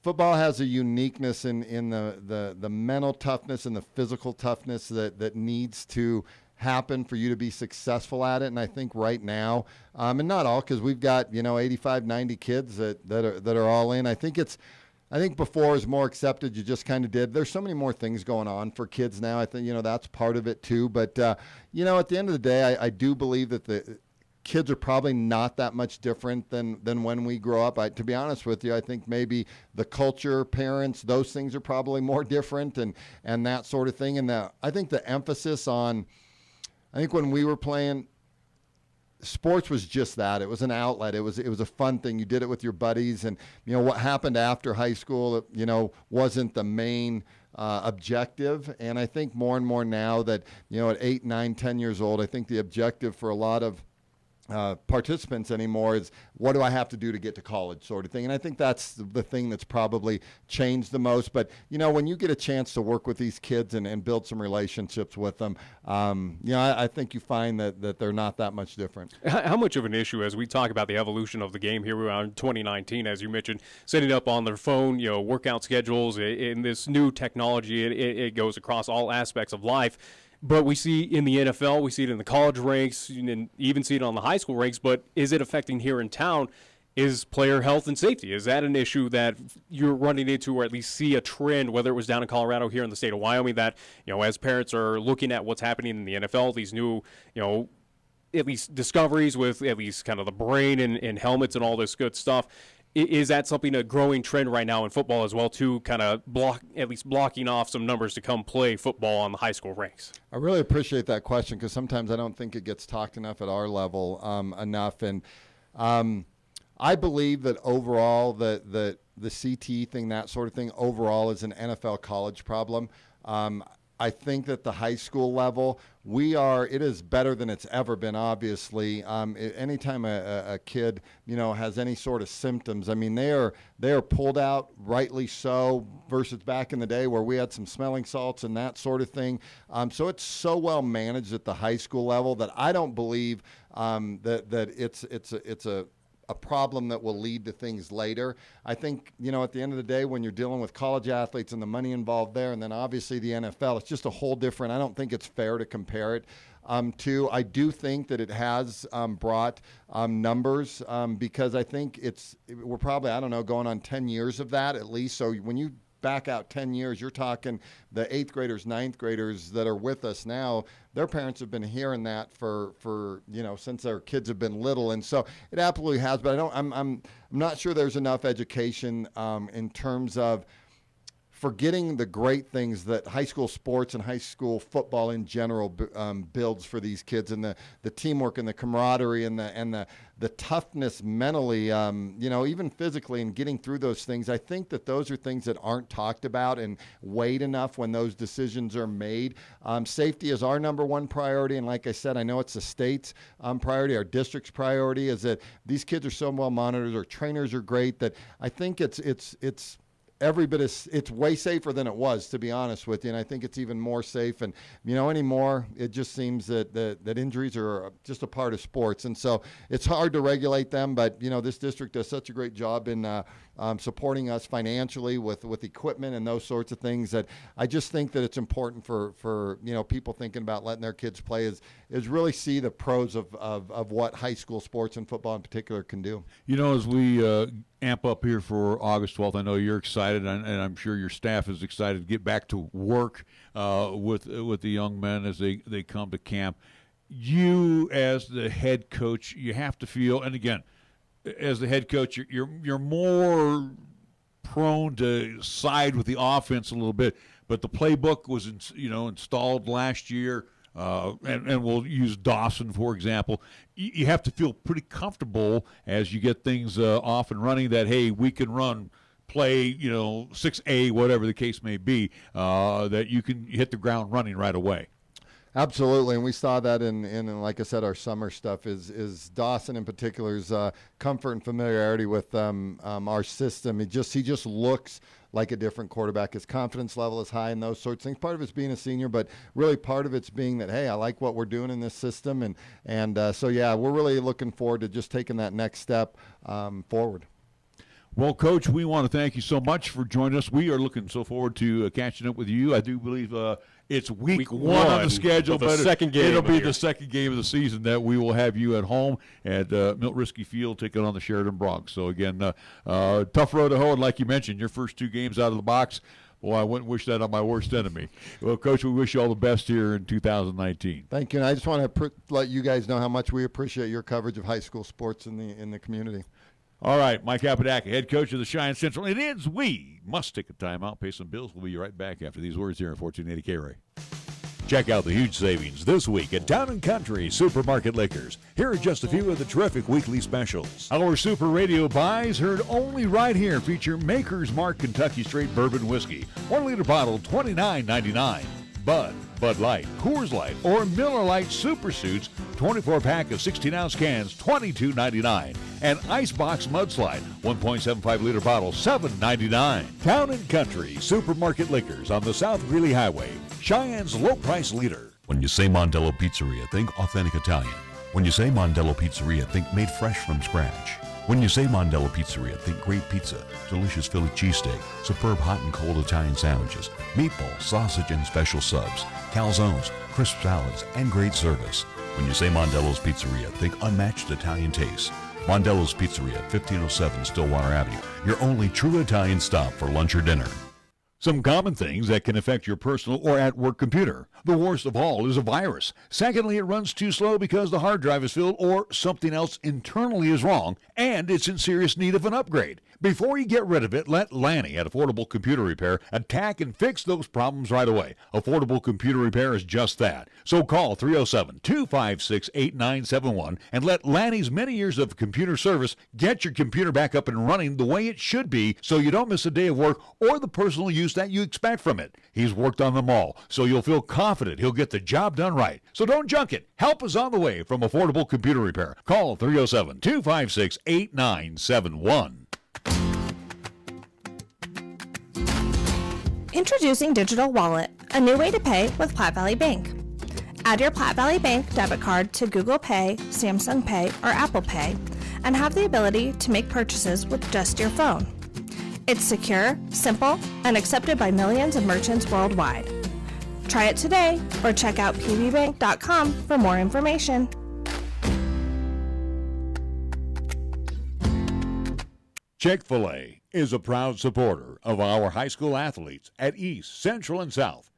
football has a uniqueness in the mental toughness and the physical toughness that needs to happen for you to be successful at it. And I think right now, and not all, because we've got 85, 90 kids that are all in. I think before is more accepted. You just kind of did. There's so many more things going on for kids now. I think, that's part of it too. But, at the end of the day, I do believe that the kids are probably not that much different than when we grow up. To be honest with you, I think maybe the culture, parents, those things are probably more different and that sort of thing. And I think the emphasis on, I think when we were playing, sports was just that. It was an outlet. It was a fun thing. You did it with your buddies, and what happened after high school, wasn't the main objective. And I think more and more now that at 8, 9, 10 years old, I think the objective for a lot of participants anymore is, what do I have to do to get to college, sort of thing. And I think that's the thing that's probably changed the most. But when you get a chance to work with these kids and build some relationships with them, I think you find that they're not that much different. How much of an issue, as we talk about the evolution of the game here around 2019, as you mentioned, setting up on their phone, workout schedules in this new technology, it goes across all aspects of life. But we see in the NFL, we see it in the college ranks, and even see it on the high school ranks. But is it affecting here in town? Is player health and safety? Is that an issue that you're running into, or at least see a trend, whether it was down in Colorado, here in the state of Wyoming, that, as parents are looking at what's happening in the NFL, these new, at least discoveries with at least kind of the brain and helmets and all this good stuff, Is that something, a growing trend right now in football as well, too, kind of blocking off some numbers to come play football on the high school ranks? I really appreciate that question because sometimes I don't think it gets talked enough at our level enough. And I believe that overall the CTE thing, that sort of thing, overall is an NFL college problem. I think that the high school level, it is better than it's ever been, obviously. Anytime a kid, has any sort of symptoms, I mean, they are pulled out, rightly so, versus back in the day where we had some smelling salts and that sort of thing. So it's so well managed at the high school level that I don't believe that it's a problem that will lead to things later. I think, at the end of the day, when you're dealing with college athletes and the money involved there, and then obviously the NFL, it's just a whole different, I don't think it's fair to compare it to. I do think that it has brought numbers because I think we're probably, going on 10 years of that at least. So when you back out 10 years, you're talking the 8th graders, 9th graders that are with us now, their parents have been hearing that for since their kids have been little. And so it absolutely has, but I'm not sure there's enough education in terms of forgetting the great things that high school sports and high school football in general builds for these kids, and the teamwork and the camaraderie and the toughness mentally, even physically, and getting through those things. I think that those are things that aren't talked about and weighed enough when those decisions are made. Safety is our number one priority, and like I said, I know it's the state's priority, our district's priority, is that these kids are so well monitored, our trainers are great, that I think it's every bit it's way safer than it was, to be honest with you, and I think it's even more safe. And anymore, it just seems that injuries are just a part of sports, and so it's hard to regulate them. But this district does such a great job in supporting us financially with equipment and those sorts of things, that I just think that it's important for people thinking about letting their kids play is really see the pros of what high school sports and football in particular can do. As we amp up here for August 12th, I know you're excited, and I'm sure your staff is excited to get back to work with the young men as they come to camp. You, as the head coach, you have to feel, and again, as the head coach, you're more prone to side with the offense a little bit, but the playbook was installed last year. And we'll use Dawson, for example. You have to feel pretty comfortable as you get things off and running that, hey, we can run play, 6A, whatever the case may be, that you can hit the ground running right away. Absolutely, and we saw that in like I said, our summer stuff is Dawson in particular's comfort and familiarity with our system. He just looks like a different quarterback. His confidence level is high and those sorts of things. Part of it's being a senior, but really part of it's being that, hey, I like what we're doing in this system. And so, yeah, we're really looking forward to just taking that next step forward. Well, Coach, we want to thank you so much for joining us. We are looking so forward to catching up with you. I do believe it's week one on the schedule, but it'll be the second game of the season that we will have you at home at Milt Risky Field taking on the Sheridan Broncs. So, again, tough road to hoe, and like you mentioned, your first two games out of the box, boy, I wouldn't wish that on my worst enemy. Well, Coach, we wish you all the best here in 2019. Thank you, and I just want to let you guys know how much we appreciate your coverage of high school sports in the community. All right, Mike Apodaca, head coach of the Cheyenne Central. It is we must take a timeout, pay some bills. We'll be right back after these words here at 1480 KRAE. Check out the huge savings this week at Town & Country Supermarket Liquors. Here are just a few of the terrific weekly specials. Our Super Radio buys, heard only right here, feature Maker's Mark Kentucky Straight Bourbon Whiskey. 1 liter bottle, $29.99. Bud Light, Coors Light, or Miller Lite Super Suits, 24-pack of 16-ounce cans, $22.99. And Icebox Mudslide, 1.75 liter bottle, $7.99. Town & Country Supermarket Liquors on the South Greeley Highway, Cheyenne's low price leader. When you say Mondello Pizzeria, think authentic Italian. When you say Mondello Pizzeria, think made fresh from scratch. When you say Mondello Pizzeria, think great pizza, delicious Philly cheesesteak, superb hot and cold Italian sandwiches, meatballs, sausage, and special subs, calzones, crisp salads, and great service. When you say Mondello's Pizzeria, think unmatched Italian taste. Mondello's Pizzeria, 1507 Stillwater Avenue, your only true Italian stop for lunch or dinner. Some common things that can affect your personal or at-work computer. The worst of all is a virus. Secondly, it runs too slow because the hard drive is filled or something else internally is wrong, and it's in serious need of an upgrade. Before you get rid of it, let Lanny at Affordable Computer Repair attack and fix those problems right away. Affordable Computer Repair is just that. So call 307-256-8971 and let Lanny's many years of computer service get your computer back up and running the way it should be so you don't miss a day of work or the personal use that you expect from it. He's worked on them all, so you'll feel confident he'll get the job done right. So don't junk it. Help is on the way from Affordable Computer Repair. Call 307-256-8971. Introducing Digital Wallet, a new way to pay with Platte Valley Bank. Add your Platte Valley Bank debit card to Google Pay, Samsung Pay, or Apple Pay, and have the ability to make purchases with just your phone. It's secure, simple, and accepted by millions of merchants worldwide. Try it today or check out pvbank.com for more information. Chick-fil-A is a proud supporter of our high school athletes at East, Central, and South.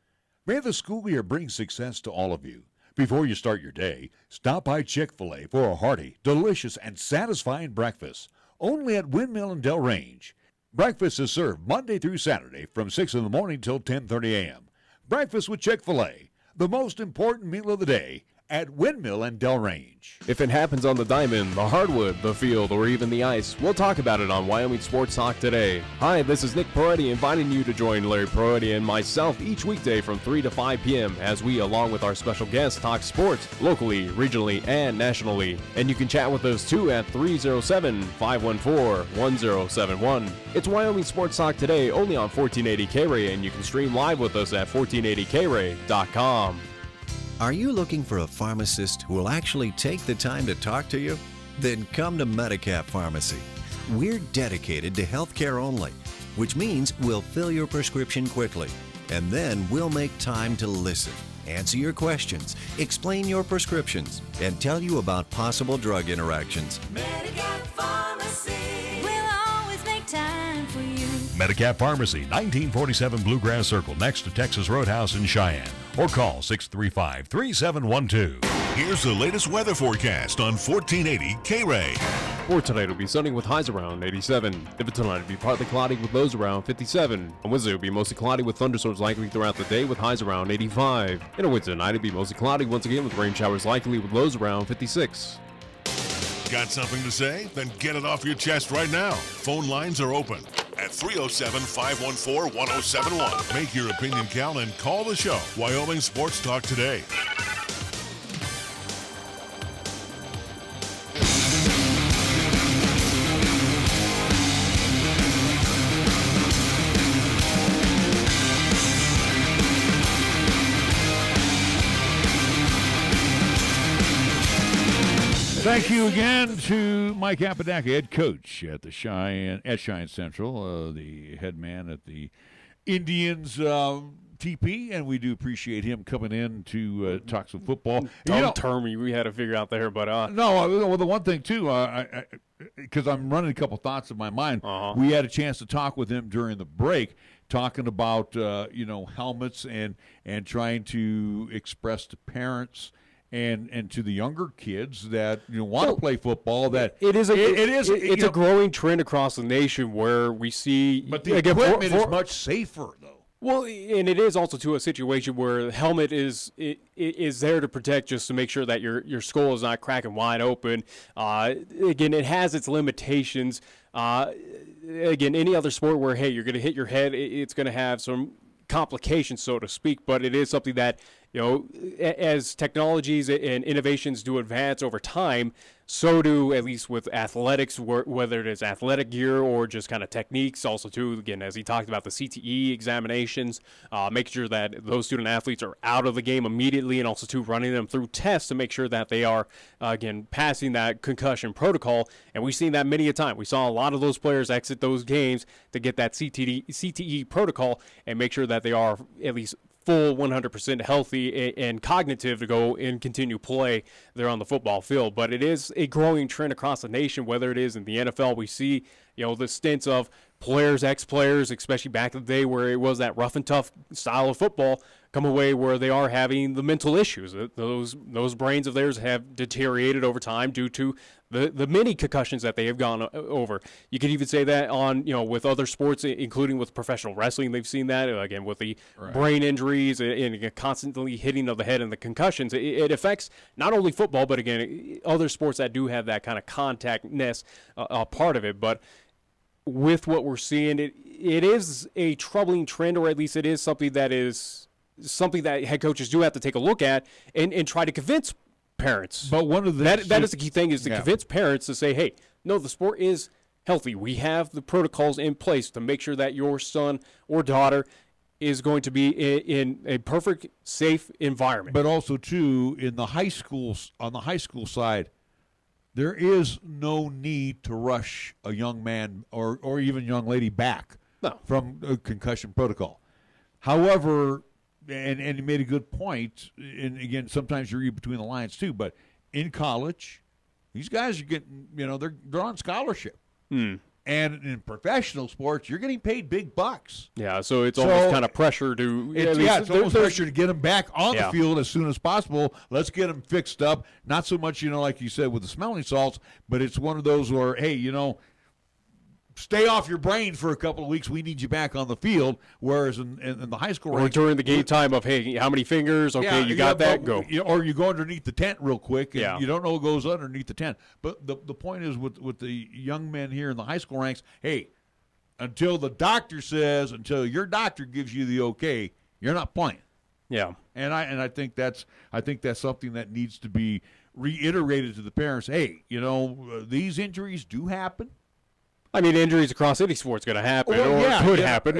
May the school year bring success to all of you. Before you start your day, stop by Chick-fil-A for a hearty, delicious, and satisfying breakfast, only at Windmill and Del Range. Breakfast is served Monday through Saturday from 6 in the morning till 10:30 a.m. Breakfast with Chick-fil-A, the most important meal of the day, at Windmill and Del Range. If it happens on the diamond, the hardwood, the field, or even the ice, we'll talk about it on Wyoming Sports Talk today. Hi, this is Nick Peretti inviting you to join Larry Peretti and myself each weekday from 3 to 5 p.m. as we, along with our special guests, talk sports locally, regionally, and nationally. And you can chat with us too at 307-514-1071. It's Wyoming Sports Talk today only on 1480 KRAE, and you can stream live with us at 1480krae.com. Are you looking for a pharmacist who will actually take the time to talk to you? Then come to Medicap Pharmacy. We're dedicated to healthcare only, which means we'll fill your prescription quickly, and then we'll make time to listen, answer your questions, explain your prescriptions, and tell you about possible drug interactions. Medicap Pharmacy. We'll always make time for you. Medicap Pharmacy, 1947 Bluegrass Circle, next to Texas Roadhouse in Cheyenne. Or call 635-3712. Here's the latest weather forecast on 1480 KRAE. For tonight, it'll be sunny with highs around 87. If it's tonight, it'll be partly cloudy with lows around 57. On Wednesday, it'll be mostly cloudy with thunderstorms likely throughout the day with highs around 85. And on Wednesday night, it'll be mostly cloudy once again with rain showers likely with lows around 56. Got something to say? Then get it off your chest right now. Phone lines are open at 307-514-1071. Make your opinion count and call the show. Wyoming Sports Talk today. Thank you again to Mike Apodaca, head coach at Cheyenne Central, the head man at the Indians TP, and we do appreciate him coming in to talk some football. Term we had to figure out there, but well, the one thing too, because I'm running a couple thoughts in my mind. We had a chance to talk with him during the break, talking about helmets and trying to express to parents and to the younger kids that want to play football, that it's a growing trend across the nation where we see. But the equipment is much safer, though. Well, and it is also to a situation where the helmet is there to protect, just to make sure that your skull is not cracking wide open. Again, it has its limitations. Again, any other sport where you're going to hit your head, it's going to have some complications, so to speak. But it is something that as technologies and innovations do advance over time, so do, at least with athletics, whether it is athletic gear or just kind of techniques. Also, too, again, as he talked about the CTE examinations, making sure that those student athletes are out of the game immediately, and also, too, running them through tests to make sure that they are, again, passing that concussion protocol. And we've seen that many a time. We saw a lot of those players exit those games to get that CTE protocol and make sure that they are at least full 100% healthy and cognitive to go and continue play there on the football field. But it is a growing trend across the nation, whether it is in the NFL. We see, the stints of players, ex-players, especially back in the day where it was that rough and tough style of football, come away where they are having the mental issues. Those brains of theirs have deteriorated over time due to the many concussions that they have gone over. You could even say that on, with other sports, including with professional wrestling. They've seen that, again, with the brain injuries and constantly hitting of the head and the concussions. It affects not only football, but, again, other sports that do have that kind of contactness part of it. But with what we're seeing, it is a troubling trend, or at least it is something that head coaches do have to take a look at and try to convince parents. But one of the that is the key thing, is to convince parents to say, hey, no, the sport is healthy. We have the protocols in place to make sure that your son or daughter is going to be in a perfect, safe environment. But also, too, on the high school side, there is no need to rush a young man or even young lady back from a concussion protocol. However, and you made a good point, and again, sometimes you read between the lines too, but in college, these guys are getting, they're on scholarship. And in professional sports, you're getting paid big bucks. Yeah, so it's almost kind of pressure to... It's almost pressure to get them back on the field as soon as possible. Let's get them fixed up. Not so much, like you said, with the smelling salts, but it's one of those where, hey, stay off your brain for a couple of weeks. We need you back on the field. Whereas in the high school ranks, or during the game time of, hey, how many fingers? Okay, you got that. Go. Or you go underneath the tent real quick, and you don't know what goes underneath the tent. But the point is with the young men here in the high school ranks, hey, until your doctor gives you the okay, you're not playing. Yeah. And I think that's something that needs to be reiterated to the parents. Hey, these injuries do happen. I mean, injuries across any sport's going to happen, could happen.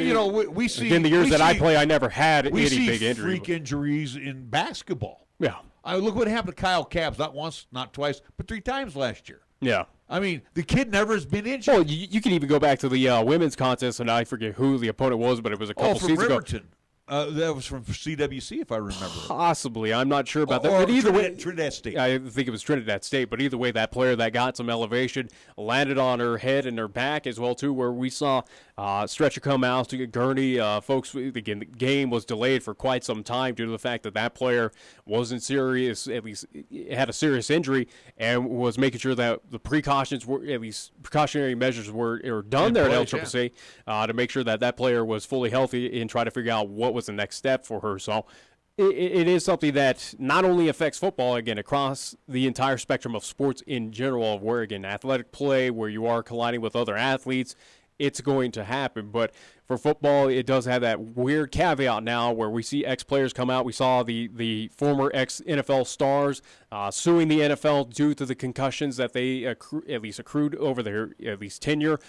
We see in the years that I play, I never had any big injury. Freak injuries in basketball. Yeah. Look what happened to Kyle Cabbs, not once, not twice, but 3 times last year. Yeah. I mean, the kid never has been injured. Well, you can even go back to the women's contest, and I forget who the opponent was, but it was a couple seasons ago. That was from CWC, if I remember. Possibly. I'm not sure about that. Or But either way, Trinidad State. I think it was Trinidad State. But either way, that player that got some elevation landed on her head and her back as well, too, where we saw stretcher come out to get gurney. Folks, again, the game was delayed for quite some time due to the fact that player wasn't serious, at least had a serious injury, and was making sure that the precautions were, at least precautionary measures were done there at LCCC to make sure that player was fully healthy and try to figure out what was the next step for her. So it is something that not only affects football, again, across the entire spectrum of sports in general, of where, again, athletic play, where you are colliding with other athletes, it's going to happen. But for football, it does have that weird caveat now where we see ex-players come out. We saw the former ex-NFL stars suing the NFL due to the concussions that they at least accrued over their at least tenure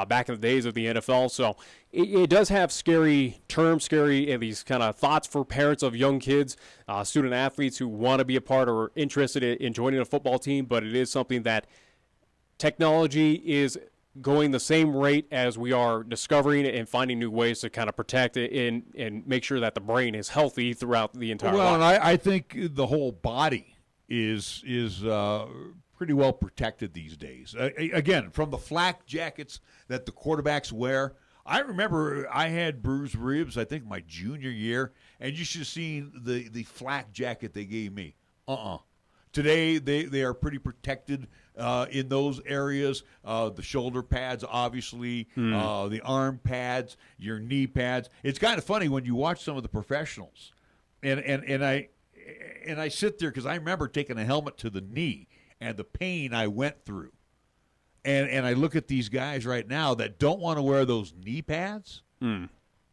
back in the days of the NFL. So it does have scary terms, scary at least kind of thoughts for parents of young kids, student athletes who want to be a part or interested in joining a football team. But it is something that technology is going the same rate as we are discovering and finding new ways to kind of protect it and make sure that the brain is healthy throughout the entire life. And I think the whole body is pretty well protected these days. Again, from the flak jackets that the quarterbacks wear, I remember I had bruised ribs, I think, my junior year, and you should have seen the flak jacket they gave me. Today, they are pretty protected in those areas. The shoulder pads, obviously, the arm pads, your knee pads. It's kind of funny when you watch some of the professionals, and I sit there because I remember taking a helmet to the knee and the pain I went through. And I look at these guys right now that don't want to wear those knee pads.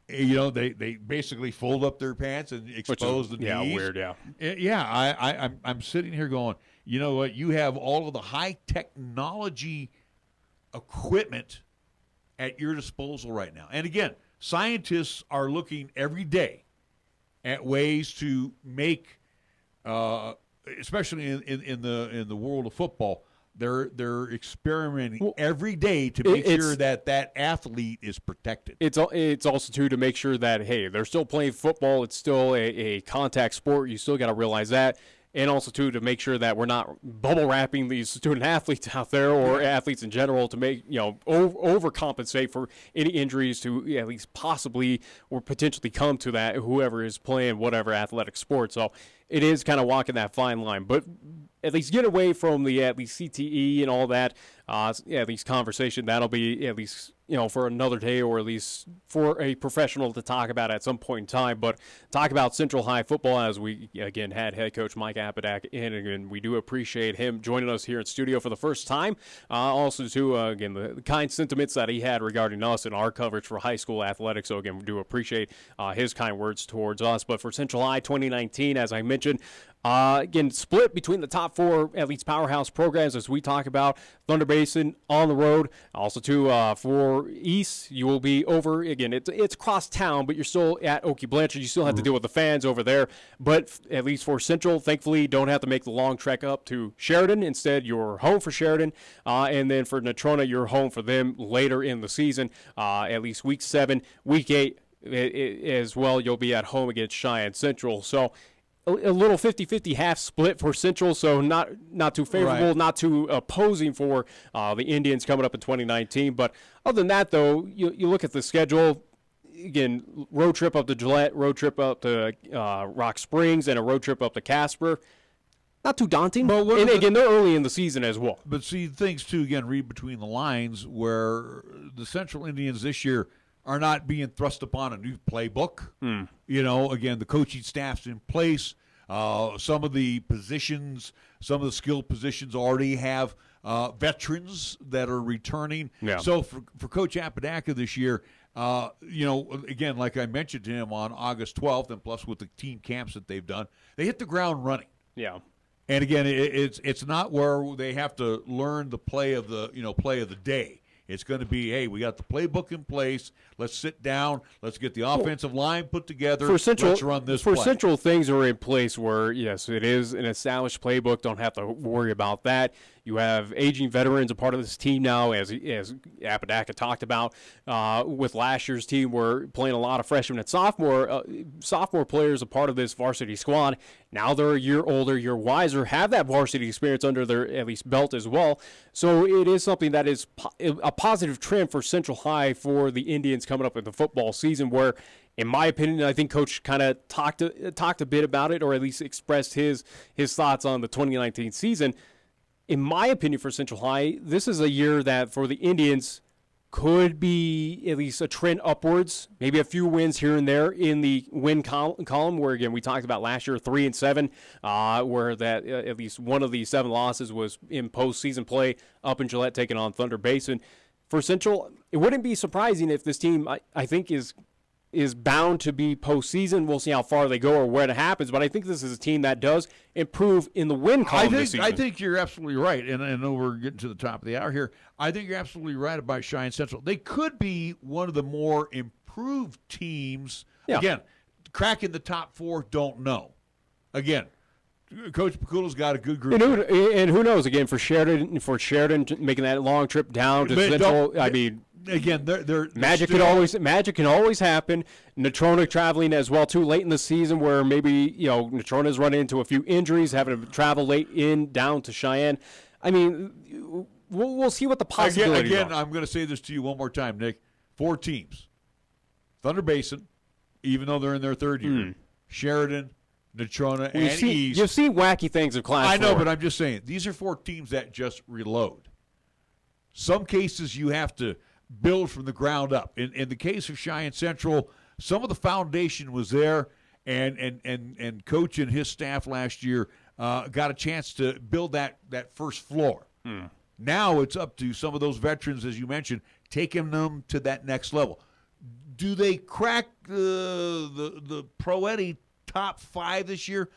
They basically fold up their pants and expose the knees. Yeah, weird, yeah. Yeah, I'm sitting here going, you know what? You have all of the high technology equipment at your disposal right now. And again, scientists are looking every day at ways to make, especially in the world of football, they're experimenting every day to make sure that athlete is protected. It's also, too, to make sure that, hey, they're still playing football. It's still a contact sport. You still got to realize that. and also, too, to make sure that we're not bubble wrapping these student athletes out there or athletes in general to make, overcompensate for any injuries to at least possibly or potentially come to that, whoever is playing whatever athletic sport. So it is kind of walking that fine line. But at least get away from the at least CTE and all that, at least conversation. That'll be at least, for another day, or at least for a professional to talk about at some point in time. But talk about Central High football, as we, again, had head coach Mike Apodaca in, and we do appreciate him joining us here in studio for the first time. Also, too, again, the kind sentiments that he had regarding us and our coverage for high school athletics. So, again, we do appreciate his kind words towards us. But for Central High 2019, as I mentioned, again, split between the top 4, at least powerhouse programs, as we talk about. Thunder Basin on the road. Also, too, for East, you will be over, again, it's across town, but you're still at Okie Blanchard. You still have to deal with the fans over there. But at least for Central, thankfully, don't have to make the long trek up to Sheridan. Instead, you're home for Sheridan. And then for Natrona, you're home for them later in the season, at least week 7. Week 8 as well, you'll be at home against Cheyenne Central. So a little 50-50 half split for Central, so not too favorable, not too opposing for the Indians coming up in 2019. But other than that, though, you look at the schedule. Again, road trip up to Gillette, road trip up to Rock Springs, and a road trip up to Casper. Not too daunting. And again, they're early in the season as well. But see, things, too, again, read between the lines, where the Central Indians this year are not being thrust upon a new playbook. Again, the coaching staff's in place. Some of the positions, some of the skilled positions already have veterans that are returning. Yeah. So for Coach Apodaca this year, again, like I mentioned to him on August 12th, and plus with the team camps that they've done, they hit the ground running. Yeah. And again, it's not where they have to learn the play of the day. It's going to be, hey, we got the playbook in place. Let's sit down. Let's get the offensive line put together. For Central, let's run this play. Central, things are in place where, yes, it is an established playbook. Don't have to worry about that. You have aging veterans a part of this team now, as Apodaca talked about. With last year's team, we're playing a lot of freshmen and sophomore players a part of this varsity squad. Now they're a year older, year wiser, have that varsity experience under their at least belt as well. So it is something that is a positive trend for Central High for the Indians coming up in the football season, where, in my opinion, I think Coach kind of talked a bit about it, or at least expressed his thoughts on the 2019 season. In my opinion, for Central High, this is a year that for the Indians could be at least a trend upwards, maybe a few wins here and there in the win column, where, again, we talked about last year 3-7, where that at least one of the 7 losses was in postseason play up in Gillette taking on Thunder Basin. For Central, it wouldn't be surprising if this team, I think, is bound to be postseason. We'll see how far they go or where it happens, but I think this is a team that does improve in the win column this season. I think you're absolutely right, and I know we're getting to the top of the hour here. I think you're absolutely right about Cheyenne Central. They could be one of the more improved teams. Yeah. Again, cracking the top 4, don't know. Again, Coach Pakula's got a good group. And who knows, again, for Sheridan making that long trip down to Central, I mean, again, they're magic can always happen. Natrona traveling as well too late in the season, where maybe Natrona's run into a few injuries, having to travel late down to Cheyenne. I mean, we'll see what the possibilities are. Again, I'm going to say this to you one more time, Nick. 4 teams: Thunder Basin, even though they're in their 3rd year, Sheridan, Natrona, and East. You've seen wacky things in Class 4. I know, but I'm just saying, these are 4 teams that just reload. Some cases you have to build from the ground up. In the case of Cheyenne Central, some of the foundation was there, and Coach and his staff last year got a chance to build that first floor. Now it's up to some of those veterans, as you mentioned, taking them to that next level. Do they crack the Pro Eddie top 5 this year?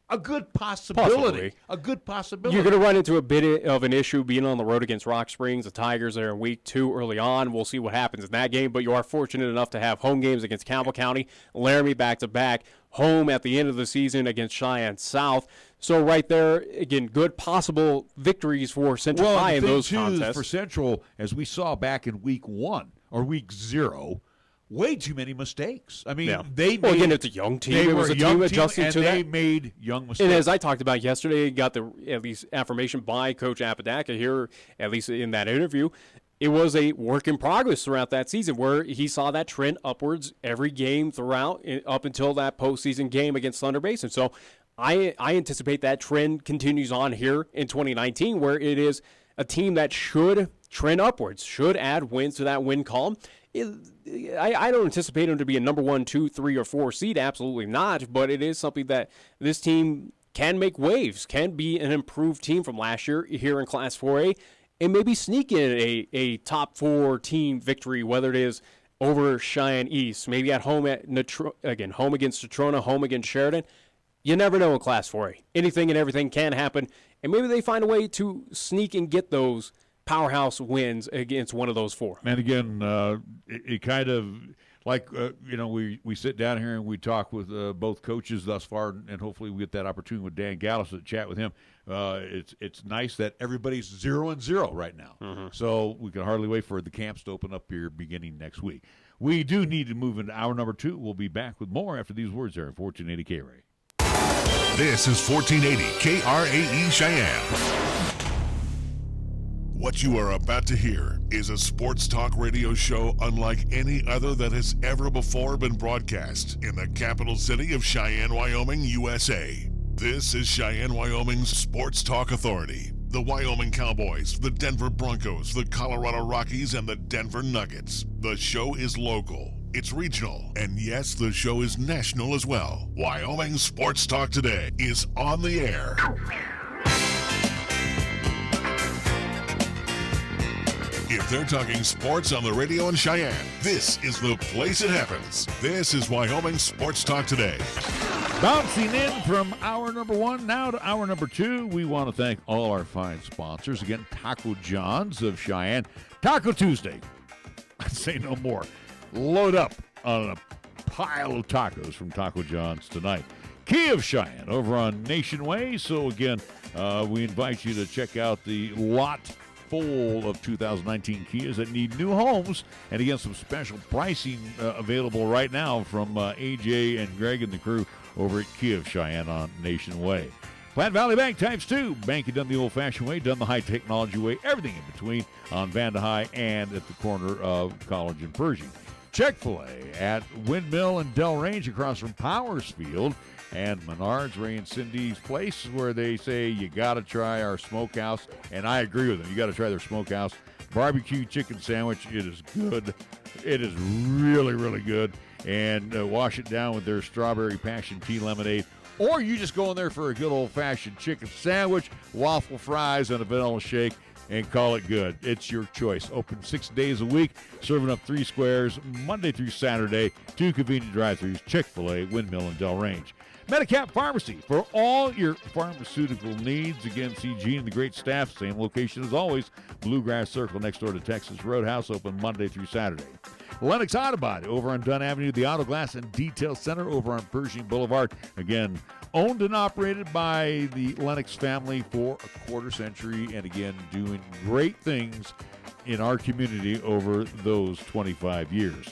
A good possibility. Possibly. A good possibility. You're going to run into a bit of an issue being on the road against Rock Springs. The Tigers are in week 2 early on. We'll see what happens in that game, but you are fortunate enough to have home games against Campbell County, Laramie back-to-back, home at the end of the season against Cheyenne South. So right there, again, good possible victories for Central High in those contests. For Central, as we saw back in week 1 or week 0, way too many mistakes. I mean, Yeah. they well, made, again, it's a young team. They It were was a a young team team, adjusting and to they that. made young mistakes. And as I talked about yesterday, got the at least affirmation by Coach Apodaca here, at least in that interview. It was a work in progress throughout that season where he saw that trend upwards every game throughout up until that postseason game against Thunder Basin. So I anticipate that trend continues on here in 2019 where it is a team that should trend upwards, should add wins to that win column. I don't anticipate them to be a number 1, 2, 3, or 4 seed. Absolutely not. But it is something that this team can make waves, can be an improved team from last year here in Class 4A, and maybe sneak in a top 4 team victory, whether it is over Cheyenne East, maybe at home home against Natrona, home against Sheridan. You never know in Class 4A. Anything and everything can happen, and maybe they find a way to sneak and get those powerhouse wins against one of those 4. And again, it kind of like we sit down here and we talk with both coaches thus far, and hopefully we get that opportunity with Dan Gallis to chat with him. It's nice that everybody's 0-0 right now, so we can hardly wait for the camps to open up here beginning next week. We do need to move into hour number 2. We'll be back with more after these words here at 1480 KRAE. This is 1480 KRAE Cheyenne. What you are about to hear is a sports talk radio show unlike any other that has ever before been broadcast in the capital city of Cheyenne, Wyoming, USA. This is Cheyenne, Wyoming's Sports Talk Authority. The Wyoming Cowboys, the Denver Broncos, the Colorado Rockies, and the Denver Nuggets. The show is local, it's regional, and yes, the show is national as well. Wyoming Sports Talk Today is on the air. If they're talking sports on the radio in Cheyenne, this is the place it happens. This is Wyoming Sports Talk Today. Bouncing in from hour number 1 now to hour number 2, we want to thank all our fine sponsors. Again, Taco John's of Cheyenne. Taco Tuesday. I'd say no more. Load up on a pile of tacos from Taco John's tonight. Key of Cheyenne over on Nation Way. So again, we invite you to check out the lot full of 2019 Kias that need new homes, and again, some special pricing available right now from AJ and Greg and the crew over at Kia of Cheyenne on Nation Way. Platte Valley Bank ×2. Banking done the old-fashioned way, done the high-technology way, everything in between on Vanda High and at the corner of College and Pershing. Chick-fil-A at Windmill and Del Range across from Powers Field. And Menards, Ray and Cindy's place, where they say you got to try our smokehouse. And I agree with them. You got to try their smokehouse barbecue chicken sandwich. It is good. It is really, really good. And wash it down with their strawberry passion tea lemonade. Or you just go in there for a good old-fashioned chicken sandwich, waffle fries, and a vanilla shake, and call it good. It's your choice. Open 6 days a week, serving up 3 squares, Monday through Saturday, 2 convenient drive-thrus, Chick-fil-A, Windmill, and Del Range. Medicap Pharmacy for all your pharmaceutical needs. Again, CG and the great staff, same location as always, Bluegrass Circle next door to Texas Roadhouse, open Monday through Saturday. Lennox Auto Body over on Dunn Avenue, the Auto Glass and Detail Center over on Pershing Boulevard. Again, owned and operated by the Lennox family for a quarter century, and again, doing great things in our community over those 25 years.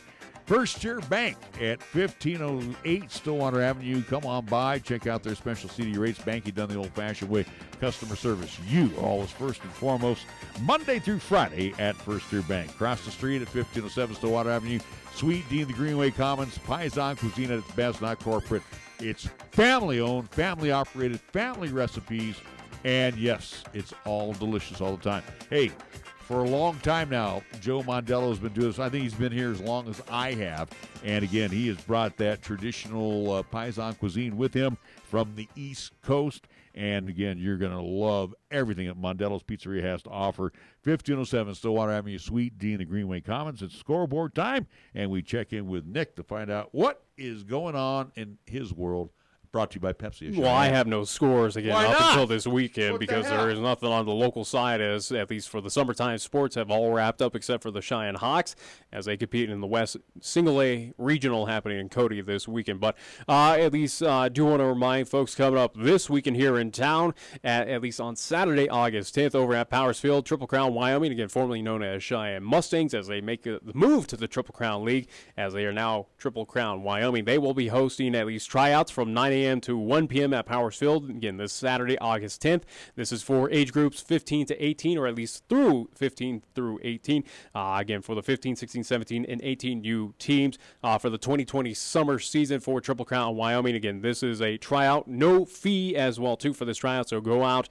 First Tier Bank at 1508 Stillwater Avenue. Come on by. Check out their special CD rates. Banking done the old-fashioned way. Customer service, you always first and foremost. Monday through Friday at First Tier Bank. Across the street at 1507 Stillwater Avenue. Sweet Dean, the Greenway Commons. Paisan cuisine at its best, not corporate. It's family-owned, family-operated, family recipes. And, yes, it's all delicious all the time. Hey, for a long time now, Joe Mondello has been doing this. I think he's been here as long as I have. And again, he has brought that traditional Paisan cuisine with him from the East Coast. And again, you're going to love everything that Mondello's Pizzeria has to offer. 1507 Stillwater Avenue, Suite D in the Greenway Commons. It's scoreboard time, and we check in with Nick to find out what is going on in his world brought to you by Pepsi. Well, I have no scores again Why up not? until this weekend What the because hell? there is nothing on the local side, as at least for the summertime sports have all wrapped up except for the Cheyenne Hawks as they compete in the West Single A Regional happening in Cody this weekend. But at least do want to remind folks coming up this weekend here in town, at least on Saturday, August 10th, over at Powers Field, Triple Crown, Wyoming, again formerly known as Cheyenne Mustangs, as they make the move to the Triple Crown League, as they are now Triple Crown, Wyoming. They will be hosting at least tryouts from 9 a.m. to 1 p.m. at Powers Field, again, this Saturday, August 10th. This is for age groups 15 to 18, or at least through 15 through 18. Again, for the 15, 16, 17, and 18U teams for the 2020 summer season for Triple Crown, Wyoming. Again, this is a tryout, no fee as well, too, for this tryout. So go out,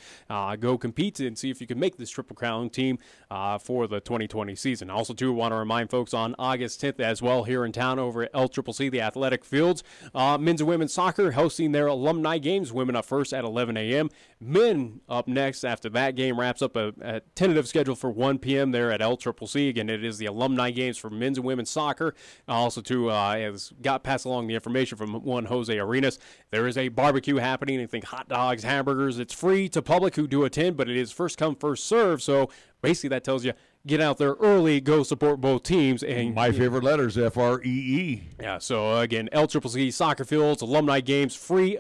go compete, and see if you can make this Triple Crown team for the 2020 season. Also, too, want to remind folks on August 10th as well here in town over at LCCC, the athletic fields, men's and women's soccer hosting their alumni games. Women up first at 11 a.m. Men up next after that game wraps up a tentative schedule for 1 p.m. there at LCCC. Again, it is the alumni games for men's and women's soccer. Also, too, has got passed along the information from one Jose Arenas. There is a barbecue happening. I think hot dogs, hamburgers. It's free to public who do attend, but it is first come, first serve. So basically that tells you get out there early, go support both teams. And my favorite letters, FREE. Yeah, so again, LCCC soccer fields, alumni games, free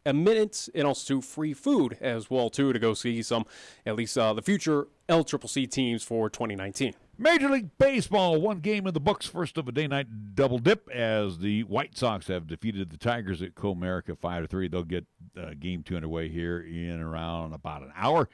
minutes, and also free food as well, too, to go see some, at least the future LCCC teams for 2019. Major League Baseball, one game in the books, first of a day-night double dip, as the White Sox have defeated the Tigers at Comerica 5-3. They'll get game 2 underway here in around about an hour.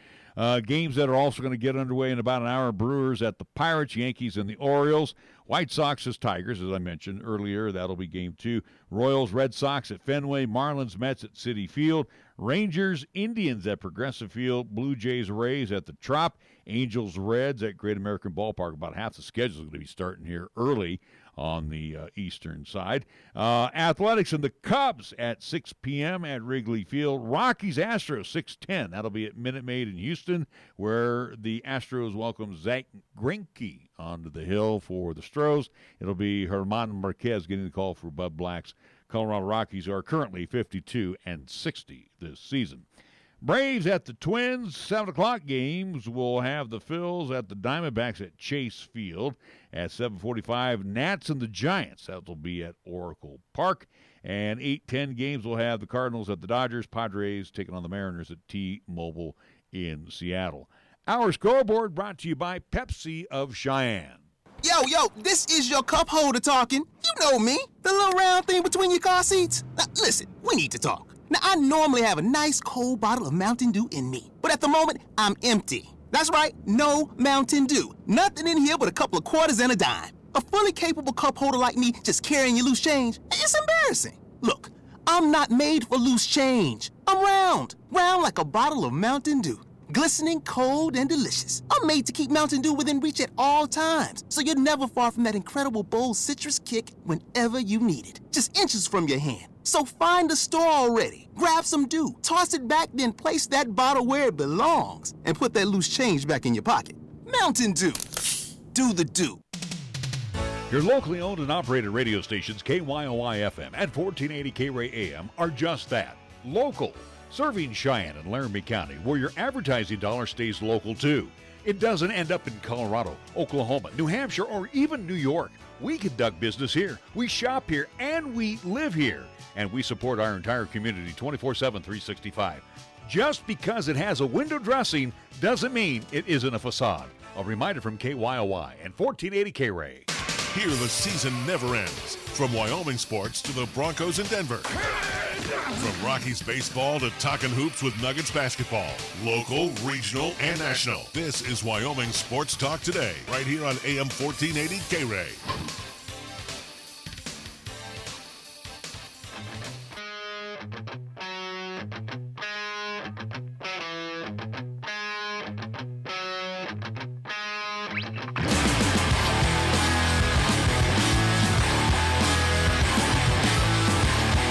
Games that are also going to get underway in about an hour: Brewers at the Pirates, Yankees and the Orioles. White Sox as Tigers, as I mentioned earlier. That'll be game 2. Royals, Red Sox at Fenway. Marlins, Mets at Citi Field. Rangers, Indians at Progressive Field. Blue Jays, Rays at the Trop. Angels, Reds at Great American Ballpark. About half the schedule is going to be starting here early on the eastern side. Athletics and the Cubs at 6 p.m. at Wrigley Field. Rockies, Astros, 6:10. That'll be at Minute Maid in Houston, where the Astros welcome Zach Greinke onto the hill for the Stros. It'll be Herman Marquez getting the call for Bud Black's Colorado Rockies, are currently 52-60 this season. Braves at the Twins, 7 o'clock games. We'll have the Phils at the Diamondbacks at Chase Field at 7:45. Nats and the Giants, that will be at Oracle Park. And 8:10 games, we'll have the Cardinals at the Dodgers, Padres taking on the Mariners at T-Mobile in Seattle. Our scoreboard brought to you by Pepsi of Cheyenne. Yo, this is your cup holder talking. You know me, the little round thing between your car seats. Now, listen, we need to talk. Now, I normally have a nice cold bottle of Mountain Dew in me, but at the moment, I'm empty. That's right, no Mountain Dew. Nothing in here but a couple of quarters and a dime. A fully capable cup holder like me just carrying your loose change, it's embarrassing. Look, I'm not made for loose change. I'm round like a bottle of Mountain Dew. Glistening, cold, and delicious. I'm made to keep Mountain Dew within reach at all times, so you're never far from that incredible bold citrus kick whenever you need it. Just inches from your hand. So find the store already, grab some Dew, toss it back, then place that bottle where it belongs, and put that loose change back in your pocket. Mountain Dew. Do the Dew. Your locally owned and operated radio stations, KYOI-FM and 1480 KRAE AM, are just that, local. Serving Cheyenne and Laramie County, where your advertising dollar stays local too. It doesn't end up in Colorado, Oklahoma, New Hampshire, or even New York. We conduct business here, we shop here, and we live here. And we support our entire community 24/7, 365. Just because it has a window dressing doesn't mean it isn't a facade. A reminder from KYOI and 1480 KRAE. Here the season never ends. From Wyoming sports to the Broncos in Denver. From Rockies baseball to talking hoops with Nuggets basketball. Local, regional, and national. This is Wyoming Sports Talk Today, right here on AM 1480 KRAE.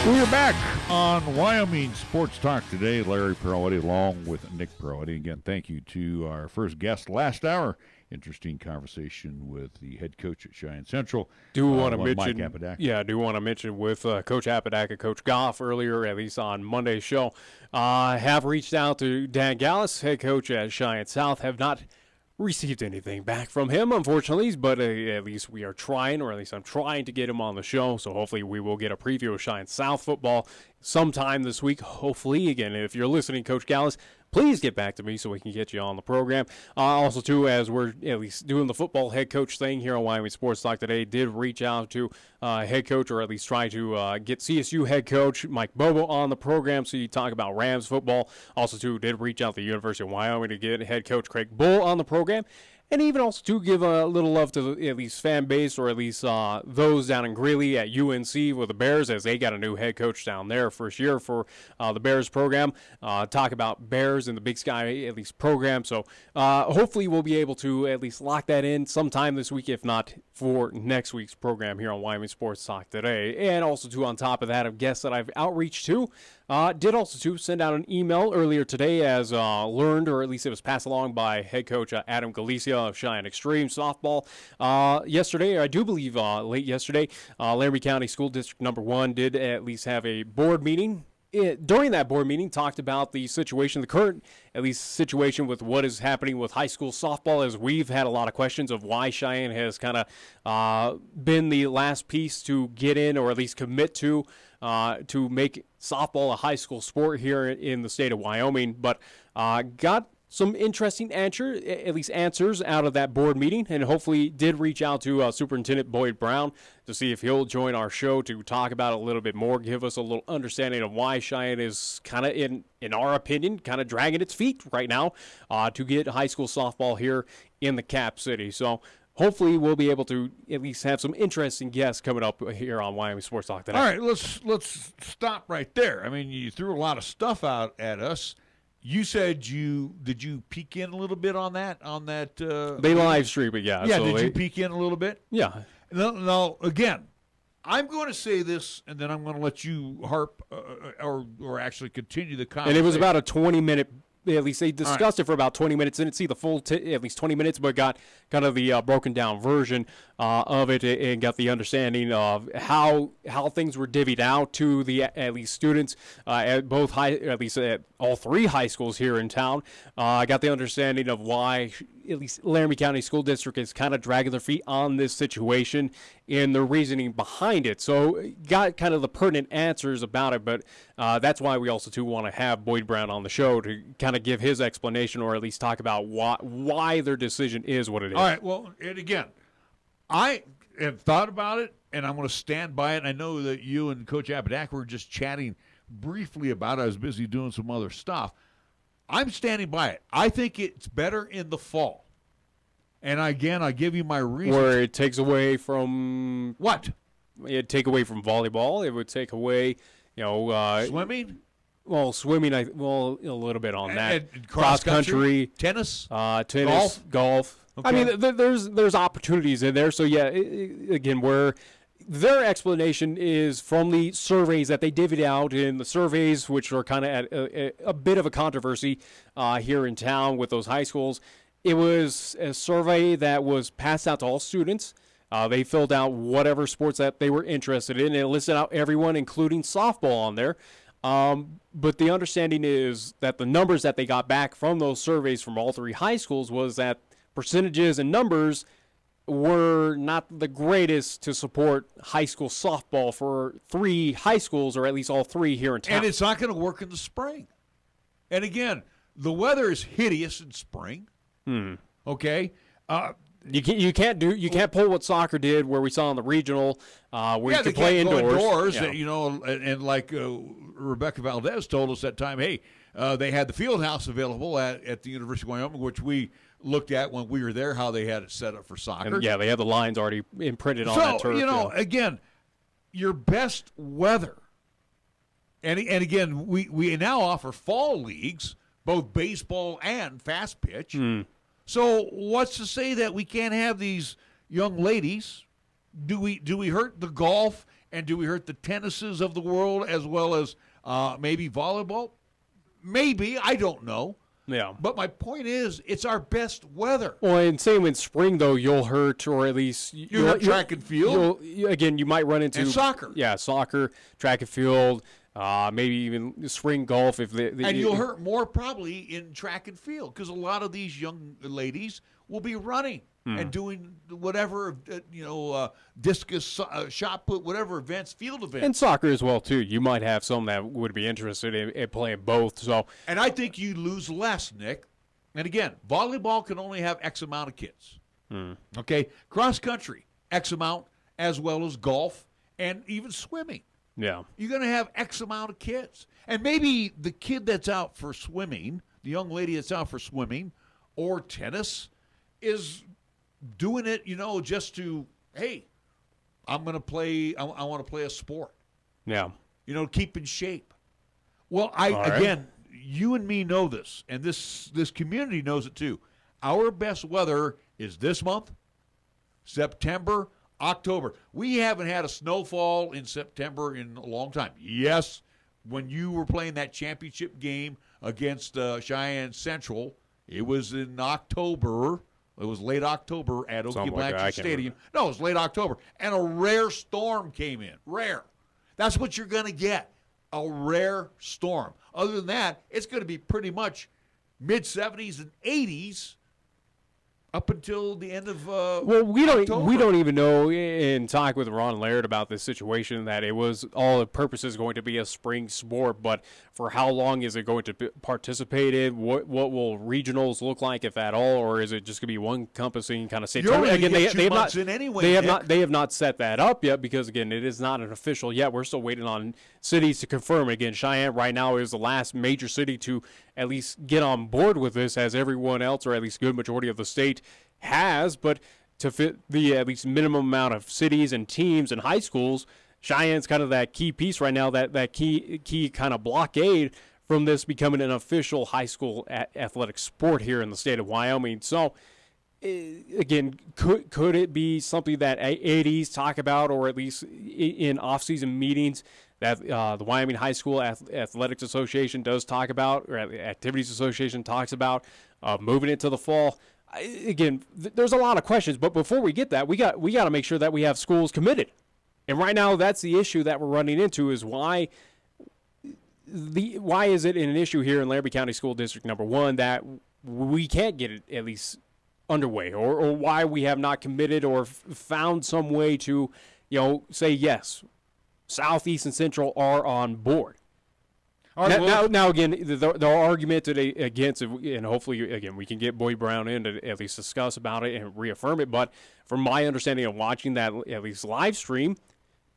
We're back on Wyoming Sports Talk Today. Larry Perotti along with Nick Perotti. Again, thank you to our first guest last hour interesting conversation with the head coach at Cheyenne Central. Do want to Mike mention, Apodaca. yeah, do want to mention with Coach Apodaca, Coach Goff earlier, at least on Monday's show, have reached out to Dan Gallus, head coach at Cheyenne South, have not received anything back from him, unfortunately, but at least we are trying, or at least I'm trying to get him on the show, so hopefully we will get a preview of Cheyenne South football sometime this week, hopefully. Again, if you're listening, Coach Gallus, please get back to me so we can get you on the program. Also, too, as we're at least doing the football head coach thing here on Wyoming Sports Talk today, did reach out to head coach, or at least try to get CSU head coach Mike Bobo on the program so you talk about Rams football. Also, too, did reach out to the University of Wyoming to get head coach Craig Bull on the program. And even also to give a little love to at least fan base, or at least those down in Greeley at UNC with the Bears, as they got a new head coach down there first year for the Bears program. Talk about Bears and the Big Sky at least program. So hopefully we'll be able to at least lock that in sometime this week, if not for next week's program here on Wyoming Sports Talk today. And also too, on top of that, of guests that I've outreached to, did also too send out an email earlier today, as learned, or at least it was passed along by head coach Adam Galicia of Cheyenne Extreme Softball. Yesterday, or I do believe late yesterday, Laramie County School District number 1 did at least have a board meeting. During that board meeting, talked about the situation, the current, at least, situation with what is happening with high school softball, as we've had a lot of questions of why Cheyenne has kind of been the last piece to get in, or at least commit to make softball a high school sport here in the state of Wyoming. But got some interesting answers out of that board meeting, and hopefully did reach out to Superintendent Boyd Brown to see if he'll join our show to talk about it a little bit more, give us a little understanding of why Cheyenne is kind of, in our opinion, kind of dragging its feet right now to get high school softball here in the Cap City. So hopefully we'll be able to at least have some interesting guests coming up here on Wyoming Sports Talk today. All right, let's stop right there. I mean, you threw a lot of stuff out at us. You said did you peek in a little bit on that? They live stream it, yeah. Yeah, so did you peek in a little bit? Yeah. No, again, I'm going to say this, and then I'm going to let you harp or actually continue the conversation. And it was about a 20-minute. At least they discussed it for about 20 minutes. Didn't see the full at least 20 minutes, but got kind of the broken down version of it, and got the understanding of how things were divvied out to the at least students at both at least at all 3 high schools here in town. Got the understanding of why at least Laramie County School District is kind of dragging their feet on this situation and the reasoning behind it. So got kind of the pertinent answers about it, but that's why we also too want to have Boyd Brown on the show to kind of give his explanation, or at least talk about why their decision is what it is. All right, well, and again, I have thought about it, and I'm going to stand by it. I know that you and Coach Apodaca were just chatting briefly about it. I was busy doing some other stuff. I'm standing by it. I think it's better in the fall. And again, I give you my reasons. Where it takes away from what? It'd take away from volleyball. It would take away, swimming. Well, swimming. A little bit on that. And cross country, tennis, golf. Okay. I mean, there's opportunities in there. So yeah, again, where their explanation is from the surveys that they divvied out in the surveys, which are kind of at a bit of a controversy here in town with those high schools. It was a survey that was passed out to all students. They filled out whatever sports that they were interested in, and it listed out everyone, including softball, on there. But the understanding is that the numbers that they got back from those surveys from all 3 high schools was that percentages and numbers were not the greatest to support high school softball for 3 high schools, or at least all 3 here in town. And it's not going to work in the spring. And again, the weather is hideous in spring. Okay, you can't pull what soccer did, where we saw in the regional, where you could play indoors. And like Rebecca Valdez told us that time, hey, they had the field house available at the University of Wyoming, which we looked at when we were there, how they had it set up for soccer. And yeah, they had the lines already imprinted on that turf. So, again, your best weather. And again, we now offer fall leagues, both baseball and fast pitch. So what's to say that we can't have these young ladies? Do we hurt the golf, and do we hurt the tennises of the world, as well as maybe volleyball? Maybe, I don't know. Yeah. But my point is, it's our best weather. Well, and same in spring, though, you'll hurt, or at least you hurt track and field. Again, you might run into and soccer. Yeah, soccer, track and field, maybe even spring golf. And you'll hurt more probably in track and field because a lot of these young ladies will be running and doing whatever, discus, shot put, whatever events, field events. And soccer as well, too. You might have some that would be interested in playing both. And I think you lose less, Nick. And again, volleyball can only have X amount of kids. Okay? Cross country, X amount, as well as golf and even swimming. Yeah. You're going to have X amount of kids. And maybe the kid that's out for swimming, the young lady that's out for swimming or tennis, is doing it, just to, hey, I'm going to play, I want to play a sport. Yeah. Keep in shape. Well, again, you and me know this, and this community knows it too. Our best weather is this month, September, October. We haven't had a snowfall in September in a long time. Yes, when you were playing that championship game against Cheyenne Central, it was in October. It was late October at Okie Blanchard Stadium. No, it was late October. And a rare storm came in. Rare. That's what you're going to get, a rare storm. Other than that, it's going to be pretty much mid-70s and 80s up until the end of we October. don't even know in talk with Ron Laird about this situation that it was all the purposes going to be a spring sport, but for how long is it going to participate in? What will regionals look like, if at all, or is it just going to be one encompassing kind of state tournament? Again, they have not set that up yet because again, it is not an official yet. We're still waiting on cities to confirm. Again, Cheyenne right now is the last major city to at least get on board with this, as everyone else, or at least a good majority of the state, has. But to fit the at least minimum amount of cities and teams and high schools, Cheyenne's kind of that key piece right now, that key kind of blockade from this becoming an official high school athletic sport here in the state of Wyoming. So, again, could it be something that ADs talk about, or at least in off-season meetings that the Wyoming High School Athletics Association does talk about, or Activities Association talks about, moving it to the fall? Again, there's a lot of questions, but before we get that, we got to make sure that we have schools committed. And right now, that's the issue that we're running into, is why is it an issue here in Laramie County School District number 1 that we can't get it at least underway, or why we have not committed or found some way to, say yes, Southeast and Central are on board. Now, again, the argument today against, and hopefully, again, we can get Boyd Brown in to at least discuss about it and reaffirm it. But from my understanding of watching that at least live stream,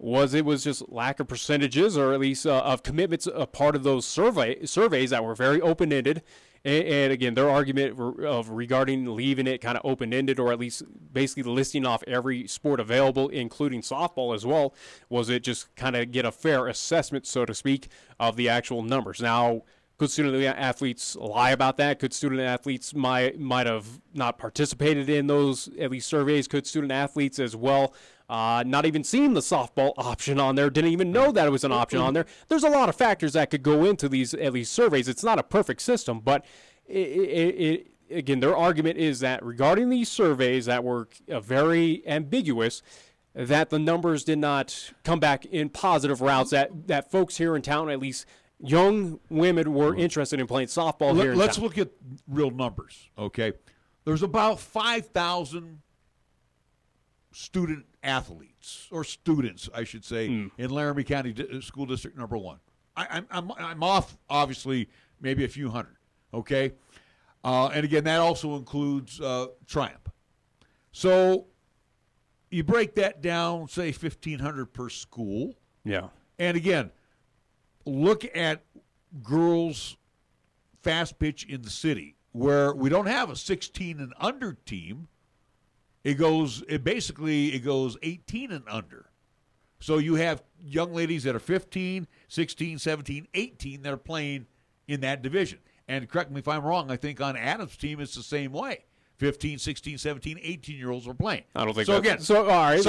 it was just lack of percentages, or at least of commitments, a part of those surveys that were very open-ended. And again, their argument regarding leaving it kind of open-ended, or at least basically listing off every sport available, including softball as well, was it just kind of get a fair assessment, so to speak, of the actual numbers. Now, could student-athletes lie about that? Could student-athletes might have not participated in those, at least surveys? Could student-athletes as well not even seen the softball option on there, didn't even know that it was an option on there? There's a lot of factors that could go into these, at least, surveys. It's not a perfect system, but again, their argument is that regarding these surveys that were very ambiguous, that the numbers did not come back in positive routes, that folks here in town, at least young women, were interested in playing softball here in town. Let's look at real numbers, okay? There's about 5,000 student athletes, or students, I should say, in Laramie County School District number 1. I'm off, obviously, maybe a few hundred, okay? And again, that also includes Triumph. So you break that down, say 1,500 per school. Yeah. And again, look at girls' fast pitch in the city, where we don't have a 16 and under team. It goes 18 and under. So you have young ladies that are 15, 16, 17, 18 that are playing in that division. And correct me if I'm wrong, I think on Adam's team it's the same way. 15, 16, 17, 18-year-olds are playing. I don't think so. Again, all right,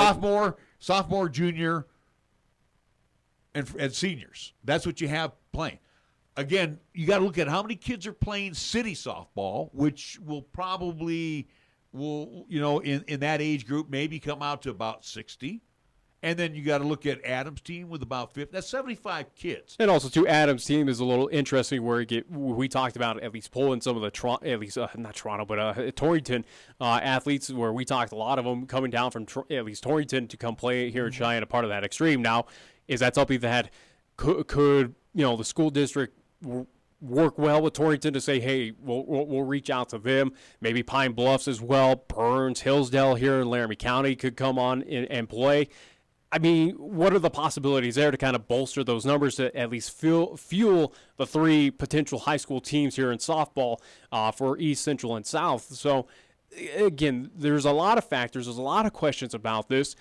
sophomore, junior, and seniors. That's what you have playing. again, you got to look at how many kids are playing city softball, which will probably in that age group maybe come out to about 60. And then you got to look at Adams' team with about 50. That's 75 kids. And also, too, Adams' team is a little interesting where we talked about at least pulling some of the Torrington athletes, where we talked a lot of them coming down from at least Torrington to come play here in Cheyenne, a part of that extreme. Now, is that something that could the school district work well with Torrington to say, hey, we'll reach out to them? Maybe Pine Bluffs as well, Burns, Hillsdale here in Laramie County could come on and play. I mean, what are the possibilities there to kind of bolster those numbers to at least fuel the three potential high school teams here in softball for East, Central, and South? So, again, there's a lot of factors. There's a lot of questions about this.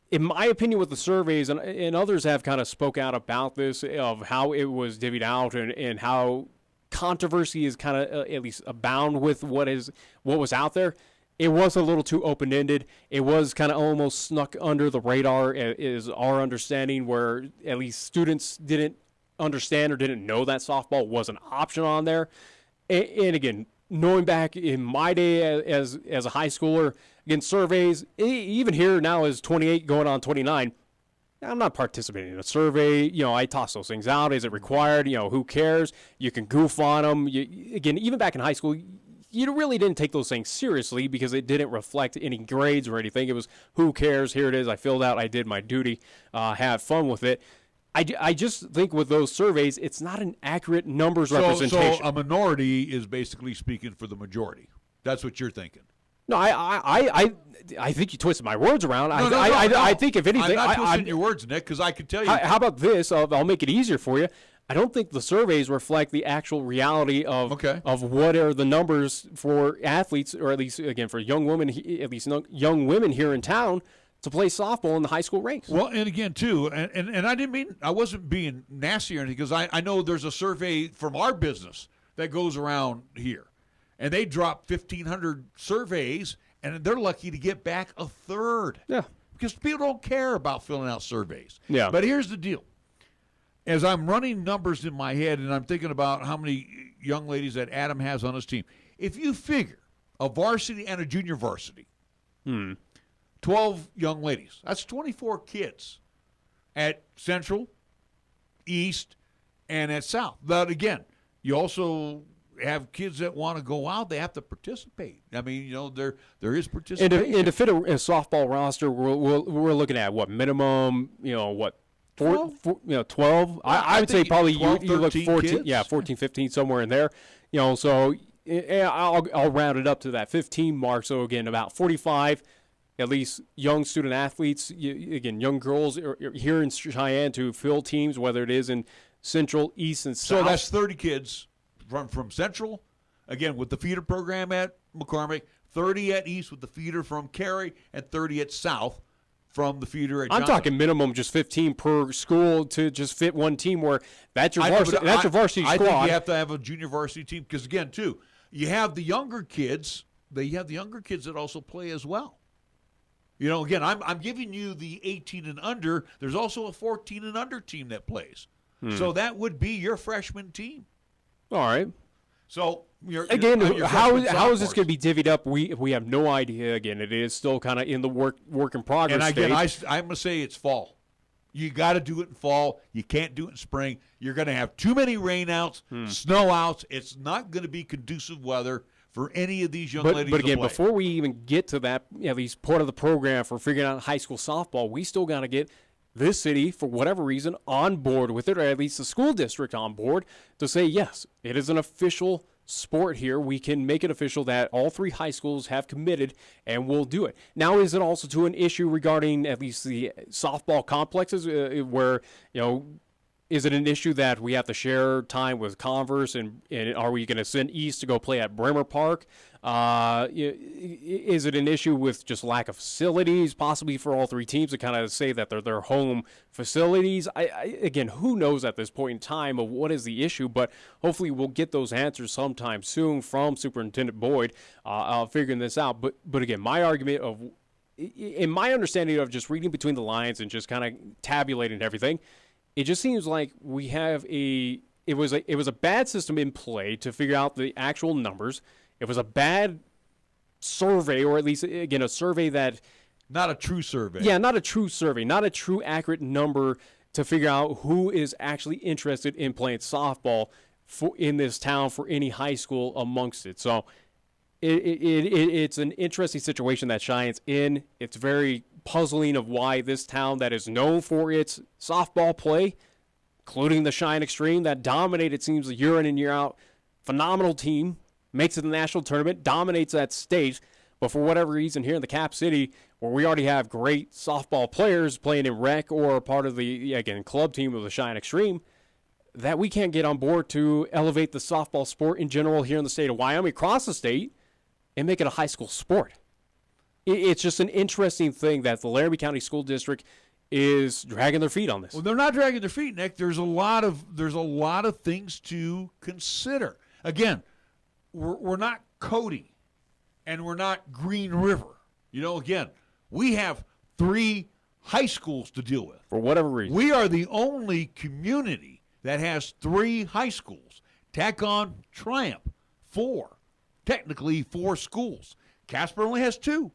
In my opinion, with the surveys, and others have kind of spoke out about this, of how it was divvied out and how controversy is kind of at least abound with what was out there. It was a little too open-ended. It was kind of almost snuck under the radar, is our understanding, where at least students didn't understand or didn't know that softball was an option on there. And again, knowing back in my day as a high schooler, again, surveys, even here now as 28 going on 29, I'm not participating in a survey. I toss those things out. Is it required? Who cares? You can goof on them. Again, even back in high school, you really didn't take those things seriously because it didn't reflect any grades or anything. It was, who cares? Here it is. I filled out. I did my duty. Have fun with it. I just think with those surveys, it's not an accurate numbers representation. So a minority is basically speaking for the majority. That's what you're thinking. No, I think you twisted my words around. No. I think if anything, I'm not twisting your words, Nick, because I could tell you. How about this? I'll make it easier for you. I don't think the surveys reflect the actual reality of what are the numbers for athletes, or at least, again, for young women, at least young women here in town, to play softball in the high school ranks. Well, and again, too, and I wasn't being nasty or anything, because I know there's a survey from our business that goes around here, and they drop 1,500 surveys, and they're lucky to get back a third. Yeah. Because people don't care about filling out surveys. Yeah. But here's the deal. As I'm running numbers in my head and I'm thinking about how many young ladies that Adam has on his team, if you figure a varsity and a junior varsity, 12 young ladies, that's 24 kids at Central, East, and at South. But again, you also have kids that want to go out. They have to participate. I mean, there is participation. And to fit a softball roster, we're looking at what minimum, 12? I would say probably 12, you look 14, kids. 14, 15, somewhere in there. So I'll round it up to that 15 mark. So again, about 45, at least young student athletes, again, young girls here in Cheyenne to fill teams, whether it is in Central, East, and South. So that's 30 kids from Central, again, with the feeder program at McCormick, 30 at East with the feeder from KRAE, and 30 at South from the feeder at Johnson. I'm talking minimum just 15 per school to just fit one team, where that's your varsity squad. I think you have to have a junior varsity team because, again, too, you have the younger kids. You have the younger kids that also play as well. Again, I'm giving you the 18 and under. There's also a 14 and under team that plays. So that would be your freshman team. All right. So how is this going to be divvied up? We have no idea. Again, it is still kind of in the work in progress. And again, stage. I'm going to say it's fall. You got to do it in fall. You can't do it in spring. You're going to have too many rainouts, snowouts. It's not going to be conducive weather for any of these young ladies. But again, to play. before we even get to that, at least part of the program for figuring out high school softball, we still got to get this city, for whatever reason, on board with it, or at least the school district on board, to say, yes, it is an official sport here. We can make it official that all three high schools have committed and will do it. Now, is it also to an issue regarding at least the softball complexes where, is it an issue that we have to share time with Converse, and are we going to send East to go play at Bremer Park? Is it an issue with just lack of facilities, possibly for all three teams to kind of say that they're their home facilities? Again, who knows at this point in time of what is the issue, but hopefully we'll get those answers sometime soon from Superintendent Boyd figuring this out. But again, my argument in my understanding of just reading between the lines and just kind of tabulating everything, it just seems like we have a it was a bad system in play to figure out the actual numbers. It was a bad survey, or at least, again, a survey that... Not a true survey. Yeah, not a true survey, not a true accurate number to figure out who is actually interested in playing softball in this town for any high school amongst it. So it's an interesting situation that Cheyenne's in. It's very puzzling of why this town that is known for its softball play, including the Cheyenne Extreme, that dominated, it seems, year in and year out, phenomenal team, makes it to the national tournament, dominates that state, but for whatever reason here in the Cap City, where we already have great softball players playing in rec or part of the, again, club team of the Cheyenne Extreme, that we can't get on board to elevate the softball sport in general here in the state of Wyoming, across the state, and make it a high school sport. It's just an interesting thing that the Laramie County School District is dragging their feet on this. Well, they're not dragging their feet, Nick. There's a lot of things to consider. Again, we're not Cody, and we're not Green River. Again, we have 3 high schools to deal with. For whatever reason. We are the only community that has 3 high schools. Tack on Triumph, 4. Technically 4 schools. Casper only has 2.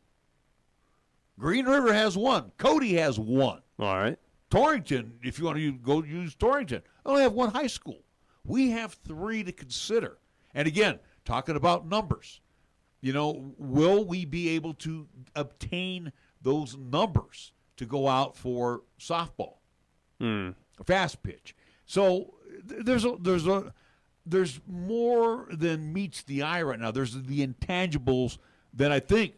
Green River has 1. Cody has 1. All right. Torrington, if you want to go use Torrington, only have 1 high school. We have 3 to consider. And again, talking about numbers, will we be able to obtain those numbers to go out for softball, fast pitch? So there's more than meets the eye right now. There's the intangibles that I think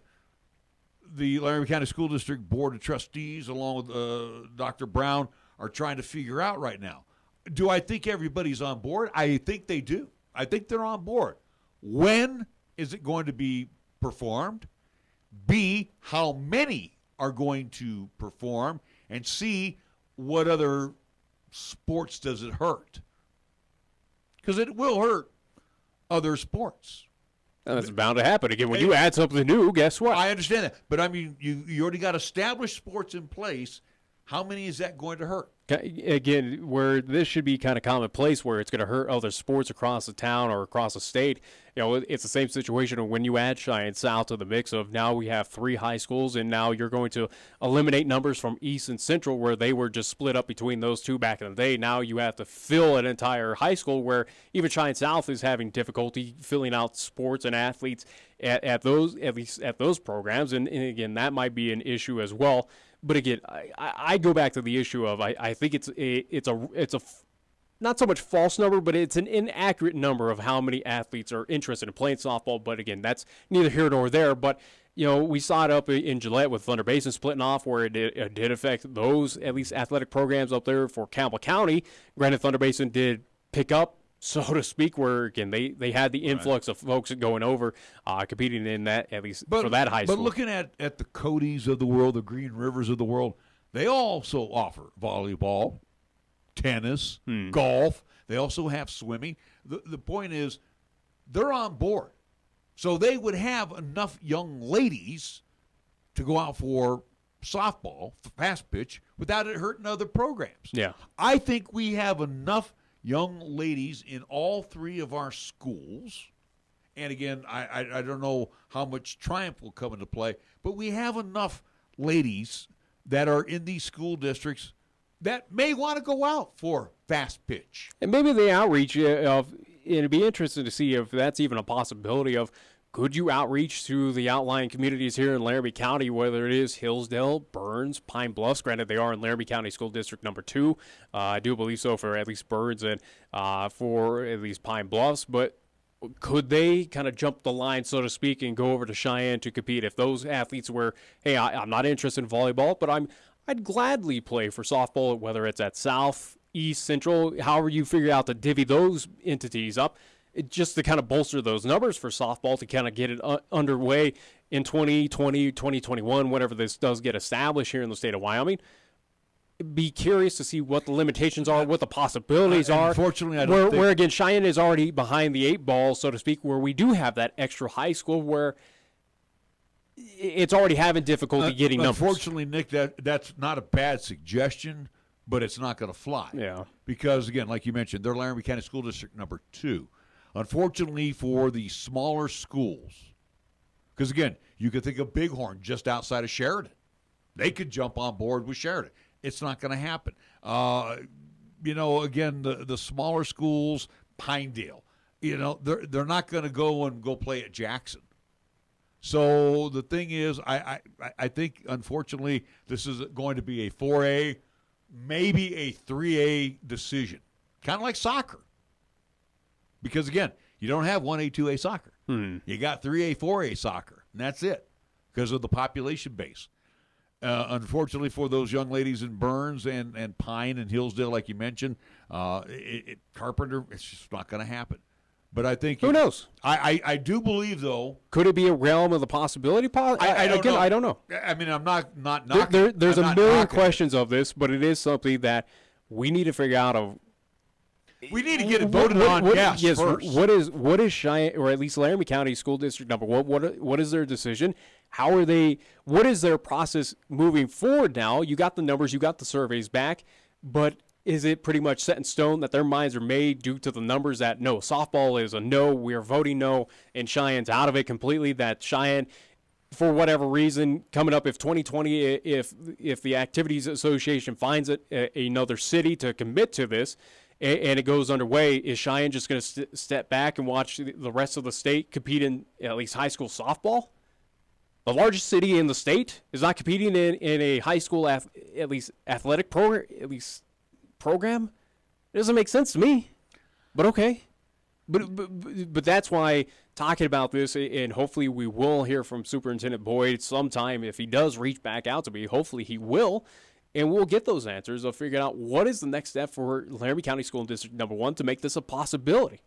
the Laramie County School District Board of Trustees, along with Dr. Brown, are trying to figure out right now. Do I think everybody's on board? I think they do. I think they're on board. When is it going to be performed? B, how many are going to perform? And C, what other sports does it hurt? Because it will hurt other sports. And that's bound to happen. Again, when you add something new, guess what? I understand that. But, I mean, you already got established sports in place. How many is that going to hurt? Again, where this should be kind of commonplace, where it's going to hurt other sports across the town or across the state. It's the same situation when you add Cheyenne South to the mix of now we have 3 high schools, and now you're going to eliminate numbers from East and Central, where they were just split up between those 2 back in the day. Now you have to fill an entire high school, where even Cheyenne South is having difficulty filling out sports and athletes at those programs, and again, that might be an issue as well. But again, I go back to the issue of I think it's a not so much false number, but it's an inaccurate number of how many athletes are interested in playing softball. But again, that's neither here nor there. But we saw it up in Gillette with Thunder Basin splitting off, where it did affect those at least athletic programs up there for Campbell County. Granted, Thunder Basin did pick up, so to speak, where again they had the influx of folks going over, competing in that, at least for that high school. But looking at the Codys of the world, the Green Rivers of the world, they also offer volleyball, tennis, golf. They also have swimming. The point is, they're on board, so they would have enough young ladies to go out for softball, fast pitch, without it hurting other programs. Yeah, I think we have enough young ladies in all 3 of our schools. And again, I don't know how much Triumph will come into play, but we have enough ladies that are in these school districts that may want to go out for fast pitch. And maybe the outreach it'd be interesting to see if that's even a possibility of, could you outreach to the outlying communities here in Laramie County, whether it is Hillsdale, Burns, Pine Bluffs? Granted, they are in Laramie County School District number 2. I do believe so for at least Burns and for at least Pine Bluffs. But could they kind of jump the line, so to speak, and go over to Cheyenne to compete? If those athletes were, hey, I'm not interested in volleyball, but I'd gladly play for softball, whether it's at South, East, Central, however you figure out to divvy those entities up, just to kind of bolster those numbers for softball, to kind of get it underway in 2020, 2021, whenever this does get established here in the state of Wyoming. Be curious to see what the limitations are, what the possibilities are. Unfortunately, I don't think... Where, again, Cheyenne is already behind the 8 ball, so to speak, where we do have that extra high school where it's already having difficulty getting numbers. Unfortunately, Nick, that's not a bad suggestion, but it's not going to fly. Yeah. Because, again, like you mentioned, they're Laramie County School District number 2. Unfortunately for the smaller schools, because, again, you could think of Bighorn just outside of Sheridan. They could jump on board with Sheridan. It's not going to happen. Again, the smaller schools, Pinedale, they're not going to go play at Jackson. So the thing is, I think, unfortunately, this is going to be a 4A, maybe a 3A decision, kind of like soccer. Because, again, you don't have 1A, 2A soccer. You got 3A, 4A soccer, and that's it because of the population base. Unfortunately for those young ladies in Burns and Pine and Hillsdale, like you mentioned, Carpenter, it's just not going to happen. But I think who knows? I do believe, though. Could it be a realm of the possibility? I don't know. I don't know. I mean, I'm not knocking. There's a million questions of this, but it is something that we need to figure out. We need to get it voted on. Yes, first. What is Cheyenne, or at least Laramie County School District number? What is their decision? How are they? What is their process moving forward now? You got the numbers, you got the surveys back, but is it pretty much set in stone that their minds are made due to the numbers that no, softball is a no, we are voting no, and Cheyenne's out of it completely? That Cheyenne, for whatever reason, coming up if 2020, if the Activities Association finds it another city to commit to this, and it goes underway, is Cheyenne just going to step back and watch the rest of the state compete in at least high school softball? The largest city in the state is not competing in a high school at least athletic program, It doesn't make sense to me, but okay. But that's why talking about this, and hopefully we will hear from Superintendent Boyd sometime if he does reach back out to me. Hopefully he will. And we'll get those answers of figuring out what is the next step for Laramie County School District number 1 to make this a possibility.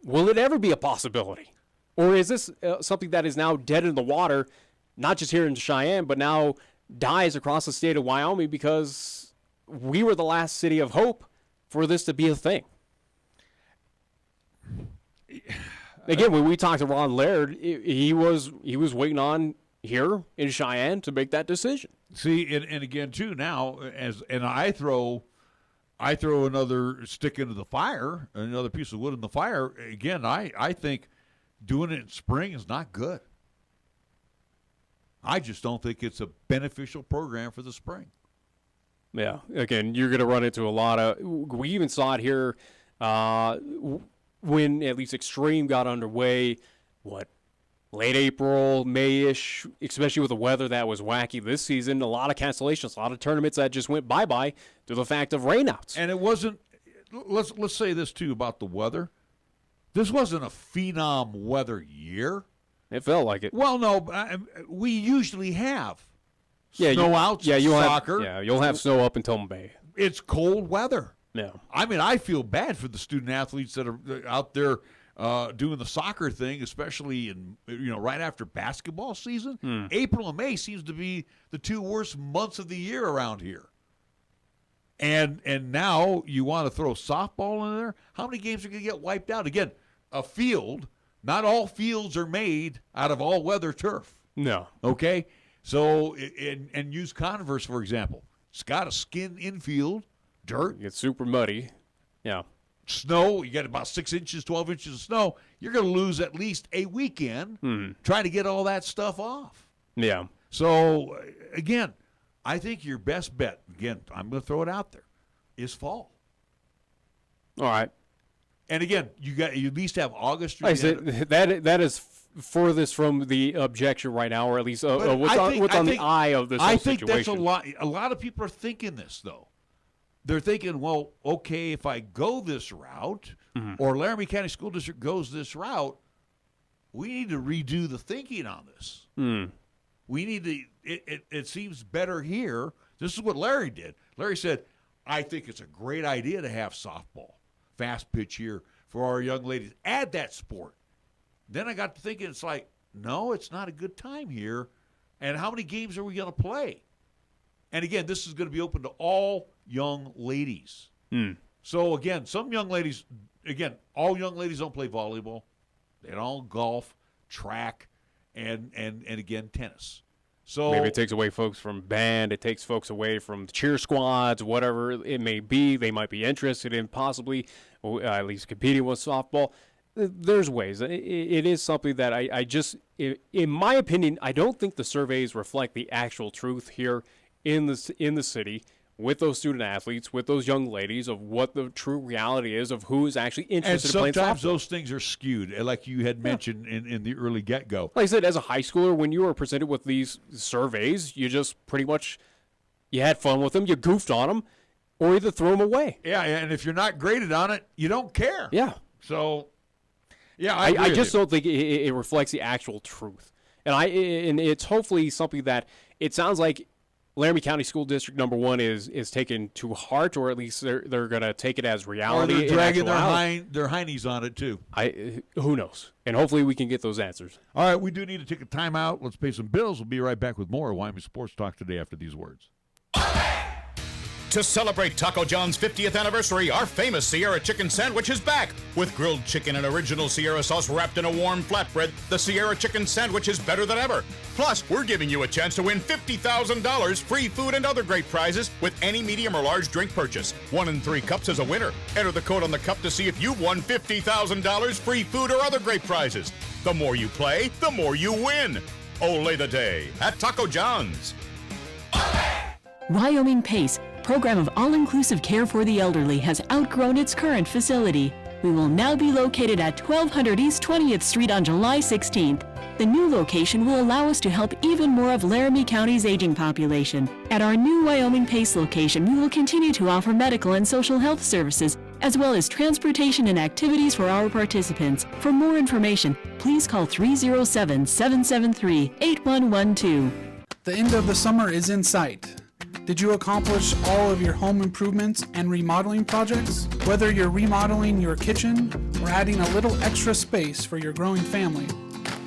Will it ever be a possibility? Or is this something that is now dead in the water, not just here in Cheyenne, but now dies across the state of Wyoming because we were the last city of hope for this to be a thing? Again, when we talked to Ron Laird, he was waiting on here in Cheyenne to make that decision. See, and again too now, I throw another stick into the fire, another piece of wood in the fire. Again, I think doing it in spring is not good. I just don't think it's a beneficial program for the spring. Yeah, again, you're going to run into a lot of. We even saw it here when at least Extreme got underway. Late April, May-ish, especially with the weather that was wacky this season. A lot of cancellations, a lot of tournaments that just went bye-bye to the fact of rainouts. And it wasn't – let's say this, too, about the weather. This wasn't a phenom weather year. It felt like it. Well, no, we usually have snow outs, soccer. You'll have snow up until May. It's cold weather. Yeah. I mean, I feel bad for the student athletes that are out there – doing the soccer thing, especially in right after basketball season. April and May seems to be the 2 worst months of the year around here. And now you want to throw softball in there? How many games are going to get wiped out? Again, a field, not all fields are made out of all-weather turf. No. Okay? So, and use Converse, for example. It's got a skin infield, dirt. It's super muddy. Yeah. Snow, you got about 6 inches, 12 inches of snow. You're going to lose at least a weekend trying to get all that stuff off. Yeah. So, again, I think your best bet, again, I'm going to throw it out there, is fall. All right. And, again, you at least have August. That is furthest from the objection right now, or at least what's on the eye of this whole situation. I think that's a lot of people are thinking this, though. They're thinking, well, okay, if I go this route or Laramie County School District goes this route, we need to redo the thinking on this. We need to it seems better here. This is what Larry did. Larry said, I think it's a great idea to have softball, fast pitch here for our young ladies. Add that sport. Then I got to thinking, it's like, no, it's not a good time here. And how many games are we going to play? And, again, this is going to be open to all young ladies. So, again, some young ladies, all young ladies don't play volleyball. They don't golf, track, and again, tennis. So maybe it takes away folks from band, it takes folks away from cheer squads, whatever it may be. They might be interested in possibly at least competing with softball. There's ways. It is something that I just, in my opinion, I don't think the surveys reflect the actual truth here in the city with those student athletes, with those young ladies, of what the true reality is of who is actually interested in playing softball. And sometimes those things are skewed, like you had mentioned in the early get-go. Like I said, as a high schooler, when you were presented with these surveys, you just pretty much, you had fun with them, you goofed on them, or either threw them away. Yeah, and if you're not graded on it, you don't care. Yeah. So, yeah, I just don't think it reflects the actual truth. And it's hopefully something that it sounds like Laramie County School District number 1 is taken to heart, or at least they're going to take it as reality. Or they're dragging their heinies on it too. Who knows? And hopefully we can get those answers. All right, we do need to take a timeout. Let's pay some bills. We'll be right back with more Wyoming Sports Talk today after these words. To celebrate Taco John's 50th anniversary, our famous Sierra chicken sandwich is back. With grilled chicken and original Sierra sauce wrapped in a warm flatbread, the Sierra chicken sandwich is better than ever. Plus, we're giving you a chance to win $50,000, free food, and other great prizes with any medium or large drink purchase. 1 in 3 cups is a winner. Enter the code on the cup to see if you've won $50,000, free food, or other great prizes. The more you play, the more you win. Ole the day at Taco John's. Wyoming PACE, program of all-inclusive care for the elderly, has outgrown its current facility. We will now be located at 1200 East 20th Street on July 16th. The new location will allow us to help even more of Laramie County's aging population. At our new Wyoming PACE location, we will continue to offer medical and social health services, as well as transportation and activities for our participants. For more information, please call 307-773-8112. The end of the summer is in sight. Did you accomplish all of your home improvements and remodeling projects? Whether you're remodeling your kitchen or adding a little extra space for your growing family,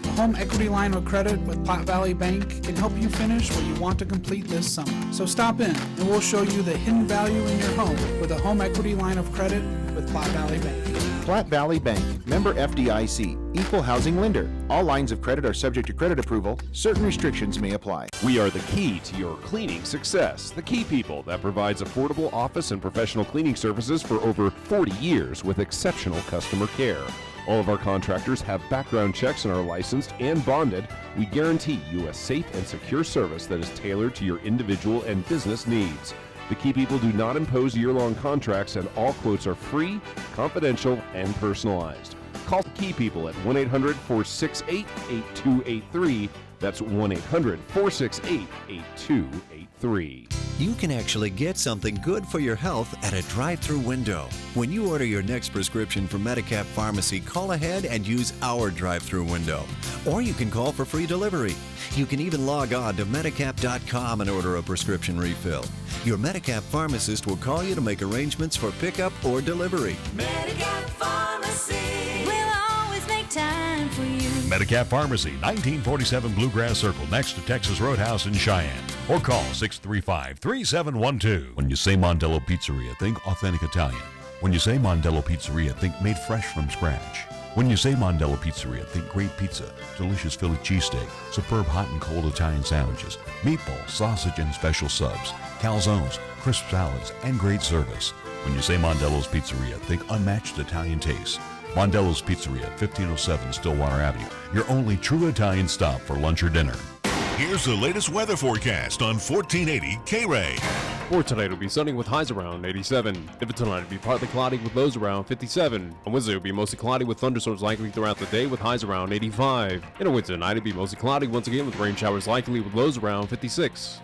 a home equity line of credit with Platte Valley Bank can help you finish what you want to complete this summer. So stop in and we'll show you the hidden value in your home with a home equity line of credit with Platte Valley Bank. Platte Valley Bank, member FDIC, equal housing lender. All lines of credit are subject to credit approval. Certain restrictions may apply. We are the key to your cleaning success. The Key People that provides affordable office and professional cleaning services for over 40 years with exceptional customer care. All of our contractors have background checks and are licensed and bonded. We guarantee you a safe and secure service that is tailored to your individual and business needs. The Key People do not impose year-long contracts, and all quotes are free, confidential, and personalized. Call the Key People at 1-800-468-8283. That's 1-800-468-8283. You can actually get something good for your health at a drive-through window. When you order your next prescription from Medicap Pharmacy, call ahead and use our drive-through window. Or you can call for free delivery. You can even log on to Medicap.com and order a prescription refill. Your Medicap pharmacist will call you to make arrangements for pickup or delivery. Medicap Pharmacy. We'll always make time for you. Medicap Pharmacy, 1947 Bluegrass Circle, next to Texas Roadhouse in Cheyenne. Or call 635-3712. When you say Mondello Pizzeria, think authentic Italian. When you say Mondello Pizzeria, think made fresh from scratch. When you say Mondello Pizzeria, think great pizza, delicious Philly cheesesteak, superb hot and cold Italian sandwiches, meatballs, sausage, and special subs, calzones, crisp salads, and great service. When you say Mondello's Pizzeria, think unmatched Italian taste. Mondello's Pizzeria, 1507 Stillwater Avenue, your only true Italian stop for lunch or dinner. Here's the latest weather forecast on 1480 KRAE. For tonight, it'll be sunny with highs around 87. If tonight, it'll be partly cloudy with lows around 57. On Wednesday, it'll be mostly cloudy with thunderstorms likely throughout the day with highs around 85. And on Wednesday night, it'll be mostly cloudy once again with rain showers likely with lows around 56.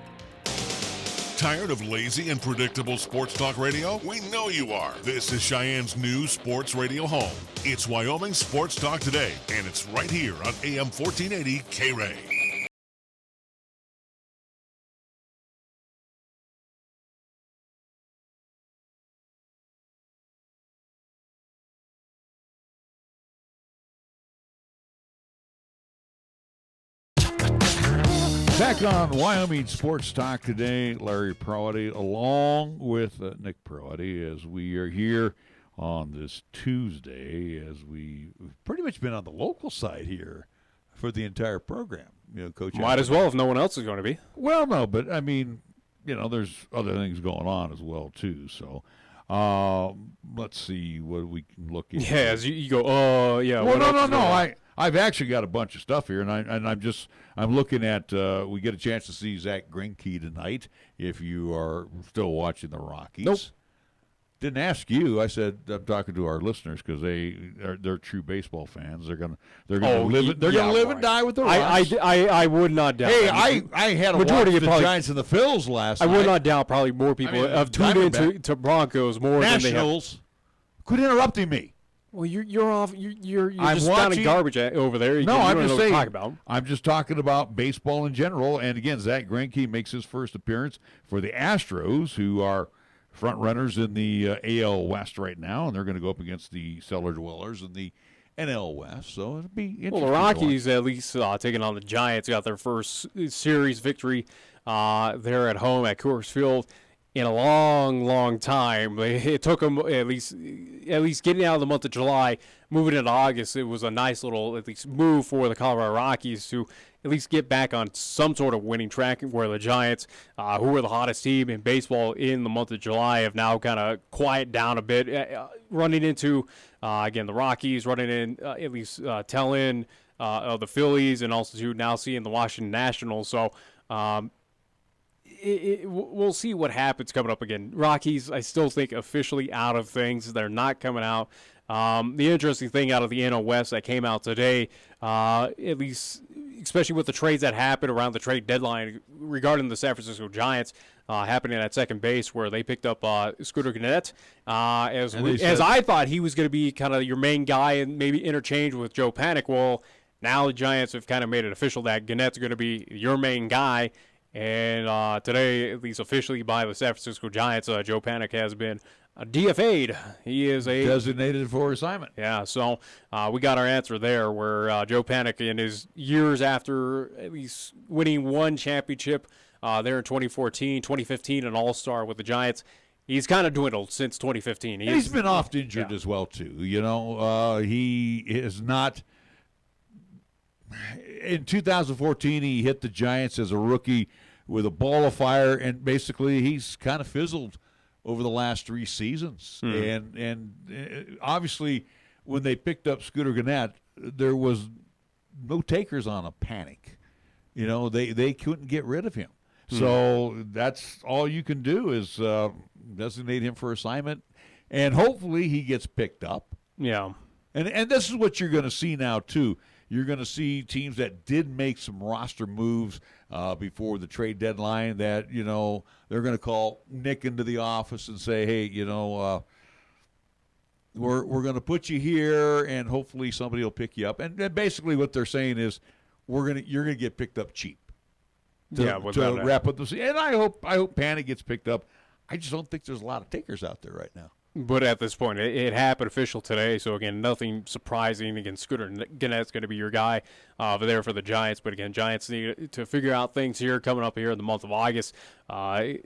Tired of lazy and predictable sports talk radio? We know you are. This is Cheyenne's new sports radio home. It's Wyoming Sports Talk Today, and it's right here on AM 1480 KRAE. Back on Wyoming Sports Talk today, Larry Perotti along with Nick Perotti as we are here on this Tuesday, as we've pretty much been on the local side here for the entire program. Coach. Might as well if no one else is going to be. Well, no, but I mean, there's other things going on as well too. So, let's see what we can look at. Yeah, as you go. Oh, yeah. Well, no. I've actually got a bunch of stuff here, and I'm looking at. We get a chance to see Zach Greinke tonight. If you are still watching the Rockies. Nope. Didn't ask you. I said I'm talking to our listeners because they're true baseball fans. They're gonna live. They're gonna live and die with the Rocks. I would not doubt. Hey, I had a watch the Giants and the Phils last night. I would not doubt. Probably more people have tuned into Broncos more Nationals. than they have. Quit interrupting me. Well, you're off. You're I'm just sounding garbage over there. I'm just saying. About. I'm just talking about baseball in general. And again, Zach Greinke makes his first appearance for the Astros, who are front runners in the AL West right now, and they're going to go up against the cellar dwellers in the NL West. So it'll be interesting. Well, the Rockies at least taking on the Giants got their first series victory there at home at Coors Field in a long, long time. It took them at least getting out of the month of July, moving into August. It was a nice little at least move for the Colorado Rockies to at least get back on some sort of winning track, where the Giants, who were the hottest team in baseball in the month of July, have now kind of quieted down a bit, running into, again, the Rockies, running in at least tail end of the Phillies, and also now seeing the Washington Nationals. So we'll see what happens coming up again. Rockies, I still think, officially out of things. They're not coming out. The interesting thing out of the NL West that came out today, at least especially with the trades that happened around the trade deadline regarding the San Francisco Giants happening at second base, where they picked up Scooter Gennett, as I thought he was going to be kind of your main guy and maybe interchange with Joe Panik. Well, now the Giants have kind of made it official that Gennett's going to be your main guy. And today, at least officially by the San Francisco Giants, Joe Panik has been DFA'd. He is a designated for assignment. Yeah, so we got our answer there, where Joe Panik, in his years after at least winning one championship there in 2014, 2015, an All-Star with the Giants, he's kind of dwindled since 2015. He's been oft injured as well, too. He is not. In 2014, he hit the Giants as a rookie with a ball of fire, and basically he's kind of fizzled over the last 3 seasons. And obviously, when they picked up Scooter Gennett, there was no takers on a Panik. They couldn't get rid of him. So that's all you can do is designate him for assignment, and hopefully he gets picked up. Yeah. And this is what you're going to see now, too. You're going to see teams that did make some roster moves before the trade deadline that, they're going to call Nick into the office and say, hey, we're going to put you here, and hopefully somebody will pick you up. And basically what they're saying is you're going to get picked up cheap to wrap up the season. And I hope Panik gets picked up. I just don't think there's a lot of takers out there right now. But at this point, it happened official today, so again, nothing surprising. Again, Scooter Gennett's going to be your guy over there for the Giants. But again, Giants need to figure out things here coming up here in the month of August. A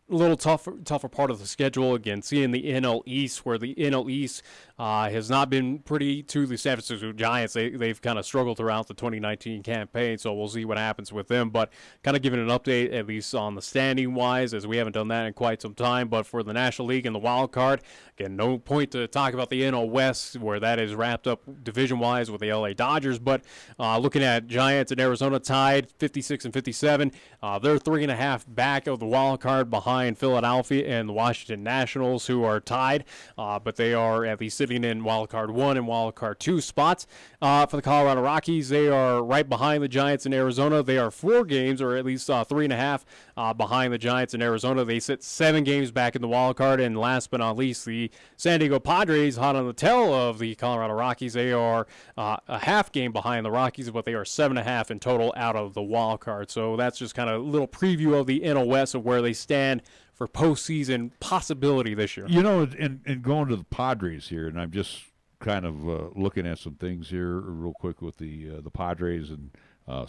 little tougher part of the schedule. Again, seeing the NL East, where the NL East has not been pretty to the San Francisco Giants. They've kind of struggled throughout the 2019 campaign, so we'll see what happens with them. But kind of giving an update, at least on the standing-wise, as we haven't done that in quite some time. But for the National League and the wild card, again, no point to talk about the NL West, where that is wrapped up division-wise with the LA Dodgers. But looking at Giants and Arizona tied 56 and 57, they're 3.5 back of the wild card behind Philadelphia and the Washington Nationals, who are tied, but they are at least sitting in wild card 1 and wild card 2 spots. For the Colorado Rockies, they are right behind the Giants in Arizona. They are 4 games, or at least 3.5 behind the Giants in Arizona. They sit 7 games back in the wild card. And last but not least, the San Diego Padres, hot on the tail of the Colorado Rockies. They are a half game behind the Rockies, but they are 7.5 in total out of the wild card. So that's just kind of a little preview of the NL West of where they stand for postseason possibility this year. And going to the Padres here, and I'm just kind of looking at some things here real quick with the Padres and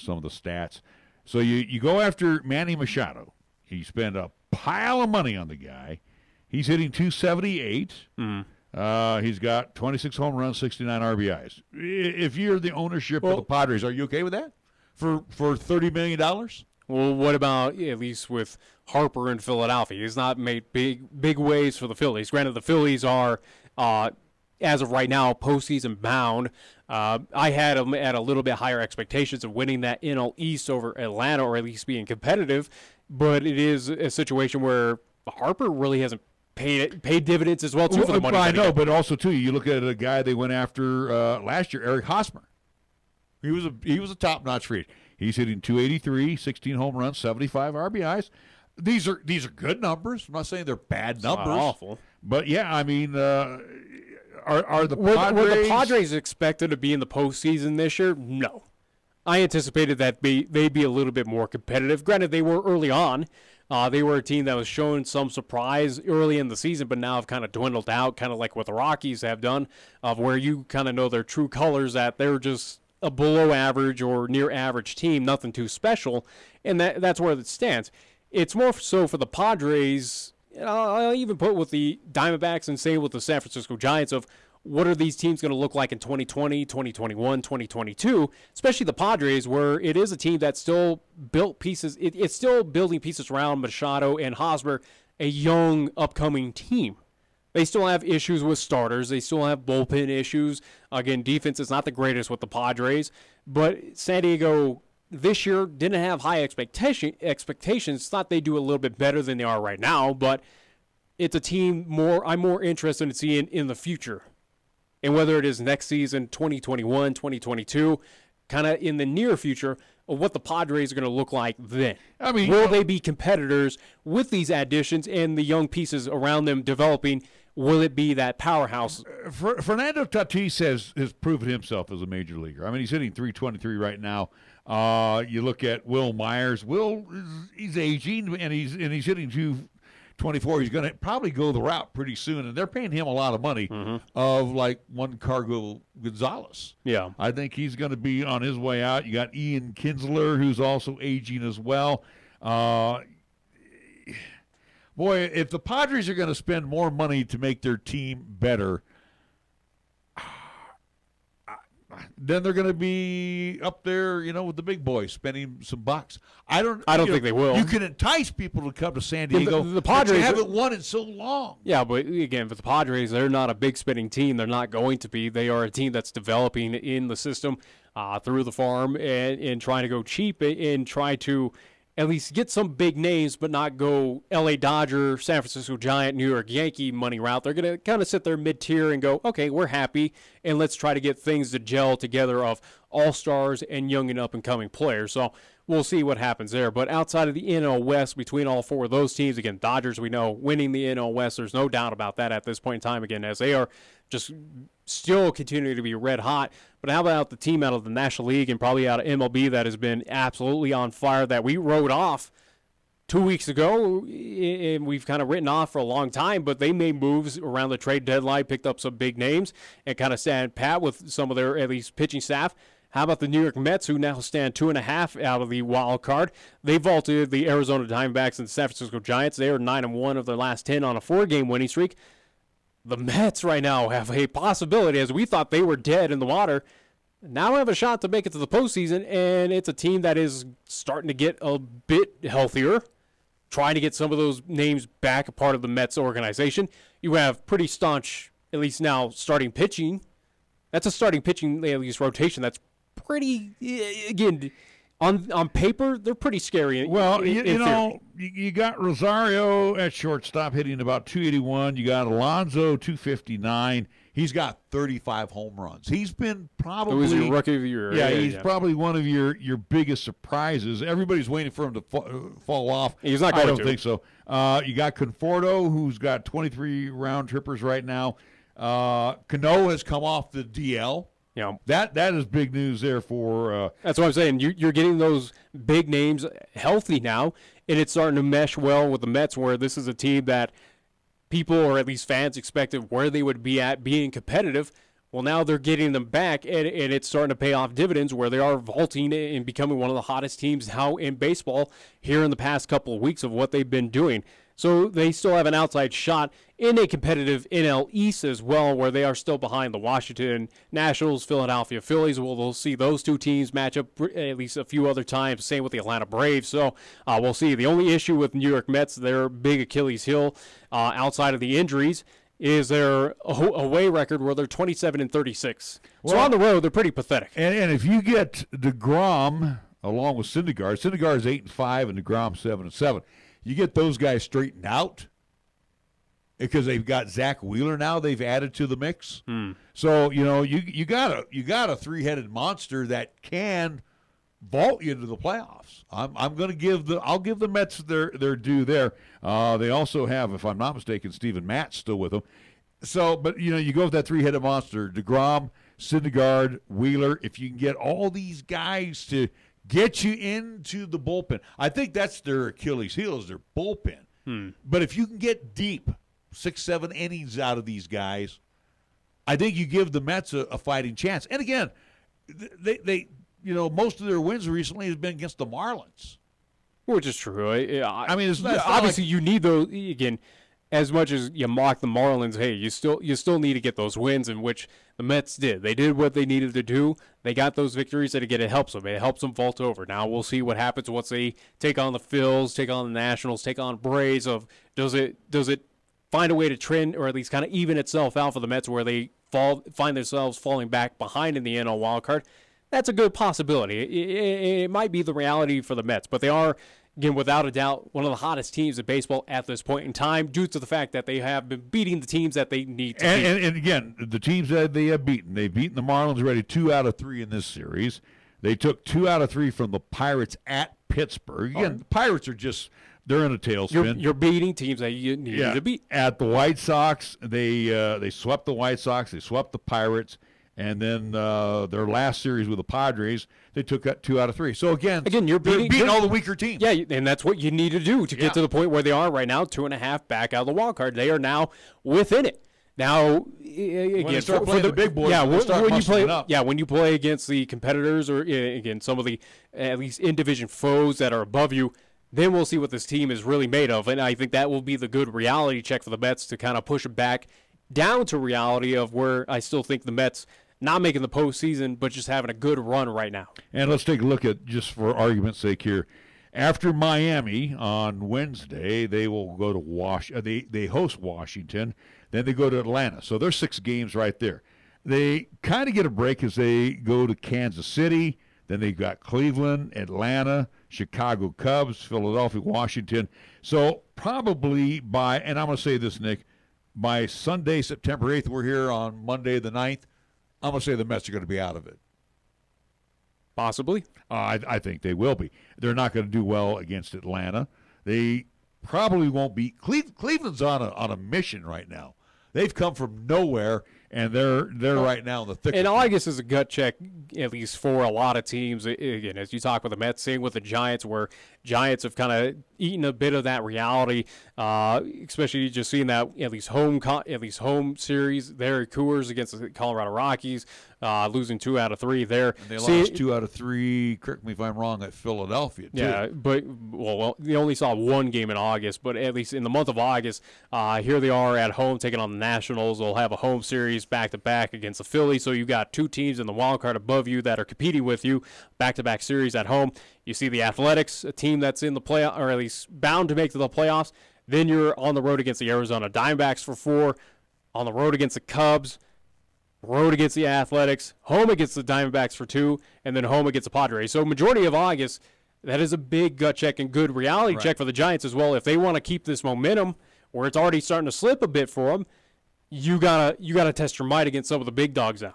some of the stats. So you go after Manny Machado. You spend a pile of money on the guy. He's hitting 278. He's got 26 home runs, 69 RBIs. If you're the ownership of the Padres, are you okay with that for $30 million? Well, what about at least with Harper in Philadelphia? He's not made big waves for the Phillies. Granted, the Phillies are, as of right now, postseason bound. I had them at a little bit higher expectations of winning that NL East over Atlanta, or at least being competitive. But it is a situation where Harper really hasn't paid dividends as well, too, for the money. I know, but also, too, you look at a guy they went after last year, Eric Hosmer. He was a top-notch free agent. He's hitting .283, 16 home runs, 75 RBIs. These are good numbers. I'm not saying they're bad numbers. Not awful. But, yeah, I mean, are the Padres... Were the Padres expected to be in the postseason this year? No. I anticipated that they'd be a little bit more competitive. Granted, they were early on. They were a team that was showing some surprise early in the season, but now have kind of dwindled out, kind of like what the Rockies have done, of where you kind of know their true colors, that they're just a below average or near average team, nothing too special, and that's where it stands. It's more so for the Padres. I'll even put with the Diamondbacks and say with the San Francisco Giants of what are these teams going to look like in 2020, 2021, 2022, especially the Padres, where it is a team that still built pieces. It's still building pieces around Machado and Hosmer, a young, upcoming team. They still have issues with starters. They still have bullpen issues. Again, defense is not the greatest with the Padres, but San Diego this year didn't have high expectations. Thought they'd do a little bit better than they are right now, but it's a team I'm more interested in seeing in the future. And whether it is next season, 2021, 2022, kind of in the near future, of what the Padres are going to look like then. I mean, will they be competitors with these additions and the young pieces around them developing? Will it be that powerhouse? Fernando Tatis has proven himself as a major leaguer. I mean, he's hitting .323 right now. You look at Will Myers. He's aging, and he's hitting .224. He's going to probably go the route pretty soon, and they're paying him a lot of money of like one Cargo Gonzalez. Yeah. I think he's going to be on his way out. You got Ian Kinsler, who's also aging as well. Boy, if the Padres are going to spend more money to make their team better, then they're going to be up there, with the big boys spending some bucks. I don't think they will. You can entice people to come to San Diego. The Padres haven't won in so long. Yeah, but again, for the Padres, they're not a big spending team. They're not going to be. They are a team that's developing in the system through the farm and trying to go cheap and try to at least get some big names, but not go L.A. Dodger, San Francisco Giant, New York Yankee money route. They're going to kind of sit there mid-tier and go, okay, we're happy, and let's try to get things to gel together of all-stars and young and up-and-coming players. So we'll see what happens there. But outside of the NL West, between all four of those teams, again, Dodgers, we know, winning the NL West, there's no doubt about that at this point in time, again, as they are just still continuing to be red hot. But how about the team out of the National League and probably out of MLB that has been absolutely on fire that we wrote off 2 weeks ago, and we've kind of written off for a long time, but they made moves around the trade deadline, picked up some big names, and kind of stand pat with some of their, at least, pitching staff. How about the New York Mets, who now stand 2.5 out of the wild card? They vaulted the Arizona Diamondbacks and the San Francisco Giants. They are 9-1 of their last 10 on a 4-game winning streak. The Mets right now have a possibility, as we thought they were dead in the water, now have a shot to make it to the postseason, and it's a team that is starting to get a bit healthier, trying to get some of those names back a part of the Mets organization. You have pretty staunch, at least now, starting pitching. That's a starting pitching, at least, rotation that's pretty, again, on paper, they're pretty scary. Well, you got Rosario at shortstop hitting about .281. You got Alonso, .259. He's got 35 home runs. He's been probably... It was your rookie of the year. Yeah, he's probably one of your biggest surprises. Everybody's waiting for him to fall off. He's not going to. I don't think so. You got Conforto, who's got 23 round trippers right now. Cano has come off the DL. Yeah, that is big news there for. That's what I'm saying. You're getting those big names healthy now, and it's starting to mesh well with the Mets, where this is a team that people, or at least fans, expected where they would be at being competitive. Well, now they're getting them back, and it's starting to pay off dividends where they are vaulting and becoming one of the hottest teams now in baseball here in the past couple of weeks of what they've been doing. So they still have an outside shot in a competitive NL East as well, where they are still behind the Washington Nationals, Philadelphia Phillies. We'll see those two teams match up at least a few other times. Same with the Atlanta Braves. So we'll see. The only issue with New York Mets, their big Achilles heel, outside of the injuries, is their away record where they're 27-36. So on the road, they're pretty pathetic. And if you get DeGrom along with Syndergaard is 8-5 and DeGrom 7-7. You get those guys straightened out because they've got Zach Wheeler now. They've added to the mix. So you got a three-headed monster that can vault you into the playoffs. I'll give the Mets their due there. They also have, if I'm not mistaken, Steven Matz still with them. So, but you go with that three-headed monster: DeGrom, Syndergaard, Wheeler. If you can get all these guys to get you into the bullpen, I think that's their Achilles heel is their bullpen. But if you can get deep, 6-7 innings out of these guys, I think you give the Mets a fighting chance. And again, they most of their wins recently has been against the Marlins, which is true. I mean, it's obviously you need those again. As much as you mock the Marlins, hey, you still need to get those wins, in which the Mets did. They did what they needed to do. They got those victories, and again, it helps them. It helps them vault over. Now we'll see what happens once they take on the Phils, take on the Nationals, take on Braves. Does it find a way to trend or at least kind of even itself out for the Mets, where they find themselves falling back behind in the NL wild card? That's a good possibility. It might be the reality for the Mets, but they are, again, without a doubt, one of the hottest teams in baseball at this point in time, due to the fact that they have been beating the teams that they need to beat. And again, the teams that they have beaten, they've beaten the Marlins already 2 out of 3 in this series. They took 2 out of 3 from the Pirates at Pittsburgh. Again, the Pirates are just, they're in a tailspin. You're beating teams that you need to beat. At the White Sox, they swept the White Sox, they swept the Pirates. And then their last series with the Padres, they took 2 out of 3. So again, you're beating all the weaker teams. Yeah, and that's what you need to do to get to the point where they are right now, 2.5 back out of the wild card. They are now within it. Now, again, when they start playing the big boys, when you play against the competitors or again some of the at least in division foes that are above you, then we'll see what this team is really made of. And I think that will be the good reality check for the Mets to kind of push it back down to reality of where I still think the Mets not making the postseason, but just having a good run right now. And let's take a look at, just for argument's sake here, after Miami on Wednesday, they will go to they host Washington, then they go to Atlanta. So there's 6 games right there. They kind of get a break as they go to Kansas City, then they got Cleveland, Atlanta, Chicago Cubs, Philadelphia, Washington. So probably and I'm going to say this, Nick, by Sunday, September 8th, we're here on Monday the 9th, I'm going to say the Mets are going to be out of it. Possibly. I think they will be. They're not going to do well against Atlanta. They probably won't be. Cleveland's on a mission right now. They've come from nowhere, and they're right now in the thick. And August is a gut check, at least for a lot of teams. Again, as you talk with the Mets, same with the Giants, where Giants have kind of eaten a bit of that reality, especially just seeing that at least home series there at Coors against the Colorado Rockies, losing 2 out of 3 there. And they lost 2 out of 3. Correct me if I'm wrong. At Philadelphia, too. Yeah, but they only saw 1 game in August, but at least in the month of August, here they are at home taking on the Nationals. They'll have a home series back-to-back against the Phillies, so you got 2 teams in the wild card above you that are competing with you, back-to-back series at home. You see the Athletics, a team that's in the playoff, or at least bound to make to the playoffs. Then you're on the road against the Arizona Diamondbacks for 4, on the road against the Cubs, road against the Athletics, home against the Diamondbacks for 2, and then home against the Padres. So majority of August, that is a big gut check and good reality check for the Giants as well. If they want to keep this momentum, where it's already starting to slip a bit for them, you gotta test your might against some of the big dogs now.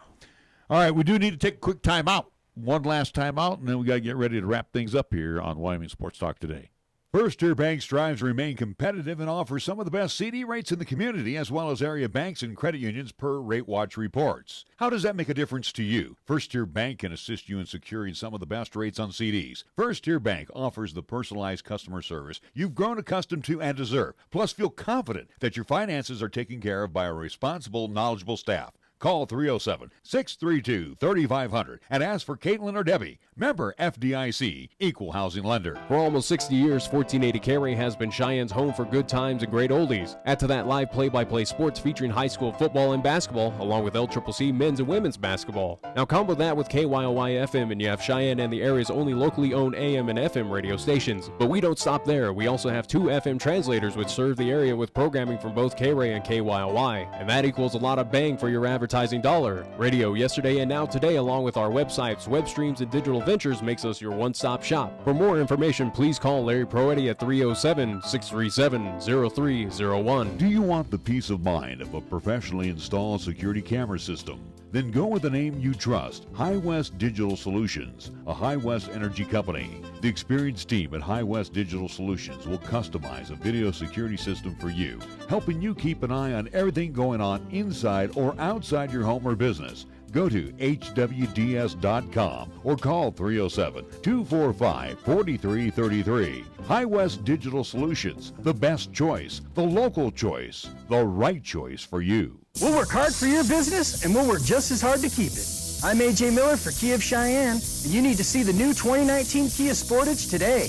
All right, we do need to take a quick timeout. One last timeout, and then we got to get ready to wrap things up here on Wyoming Sports Talk today. First Tier Bank strives to remain competitive and offers some of the best CD rates in the community, as well as area banks and credit unions per Rate Watch reports. How does that make a difference to you? First Tier Bank can assist you in securing some of the best rates on CDs. First Tier Bank offers the personalized customer service you've grown accustomed to and deserve. Plus, feel confident that your finances are taken care of by a responsible, knowledgeable staff. Call 307-632-3500 and ask for Caitlin or Debbie. Member FDIC, Equal Housing Lender. For almost 60 years, 1480 KRAE has been Cheyenne's home for good times and great oldies. Add to that live play-by-play sports featuring high school football and basketball, along with LCCC men's and women's basketball. Now combo that with KYOY-FM and you have Cheyenne and the area's only locally owned AM and FM radio stations. But we don't stop there. We also have 2 FM translators which serve the area with programming from both KRAE and KYOY. And that equals a lot of bang for your advertising dollar. Radio yesterday and now today, along with our websites, web streams, and digital ventures makes us your one-stop shop. For more information, please call Larry Proetti at 307-637-0301. Do you want the peace of mind of a professionally installed security camera system? Then go with the name you trust, High West Digital Solutions, a High West Energy company. The experienced team at High West Digital Solutions will customize a video security system for you, helping you keep an eye on everything going on inside or outside your home or business. Go to hwds.com or call 307-245-4333. High West Digital Solutions, the best choice, the local choice, the right choice for you. We'll work hard for your business, and we'll work just as hard to keep it. I'm AJ Miller for Kia of Cheyenne, and you need to see the new 2019 Kia Sportage today.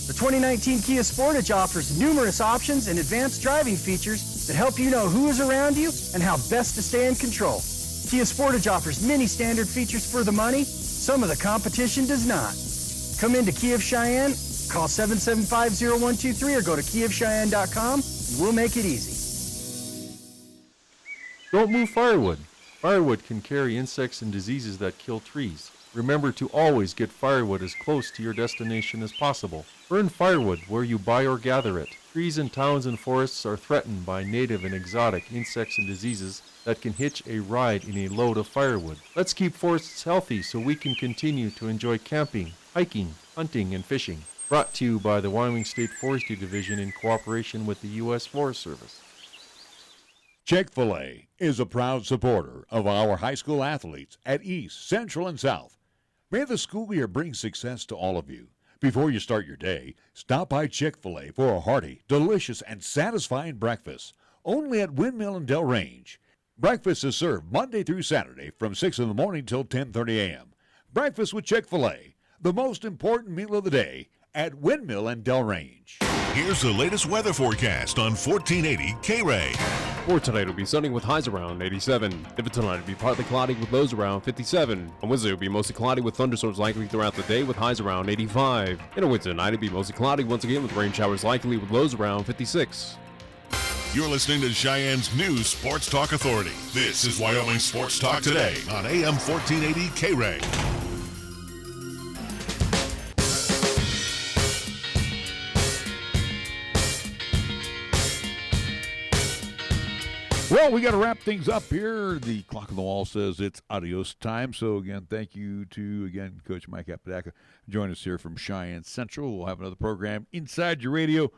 The 2019 Kia Sportage offers numerous options and advanced driving features that help you know who is around you and how best to stay in control. Kia Sportage offers many standard features for the money. Some of the competition does not. Come into Kia of Cheyenne, call 775-0123 or go to kiaofcheyenne.com, and we'll make it easy. Don't move firewood. Firewood can carry insects and diseases that kill trees. Remember to always get firewood as close to your destination as possible. Burn firewood where you buy or gather it. Trees in towns and forests are threatened by native and exotic insects and diseases that can hitch a ride in a load of firewood. Let's keep forests healthy so we can continue to enjoy camping, hiking, hunting, and fishing. Brought to you by the Wyoming State Forestry Division in cooperation with the U.S. Forest Service. Chick-fil-A is a proud supporter of our high school athletes at East, Central, and South. May the school year bring success to all of you. Before you start your day, stop by Chick-fil-A for a hearty, delicious, and satisfying breakfast, only at Windmill and Del Range. Breakfast is served Monday through Saturday from 6 in the morning till 10:30 a.m. Breakfast with Chick-fil-A, the most important meal of the day at Windmill and Del Range. Here's the latest weather forecast on 1480 KRAE. For tonight, it'll be sunny with highs around 87. For tonight, it'll be partly cloudy with lows around 57. On Wednesday, it'll be mostly cloudy with thunderstorms likely throughout the day with highs around 85. And on Wednesday night, it'll be mostly cloudy once again with rain showers likely with lows around 56. You're listening to Cheyenne's new Sports Talk Authority. This is Wyoming Sports Talk Today on AM 1480 KRAE. Well, we got to wrap things up here. The clock on the wall says it's adios time. So, again, thank you to, Coach Mike Apodaca. Join us here from Cheyenne Central. We'll have another program inside your radio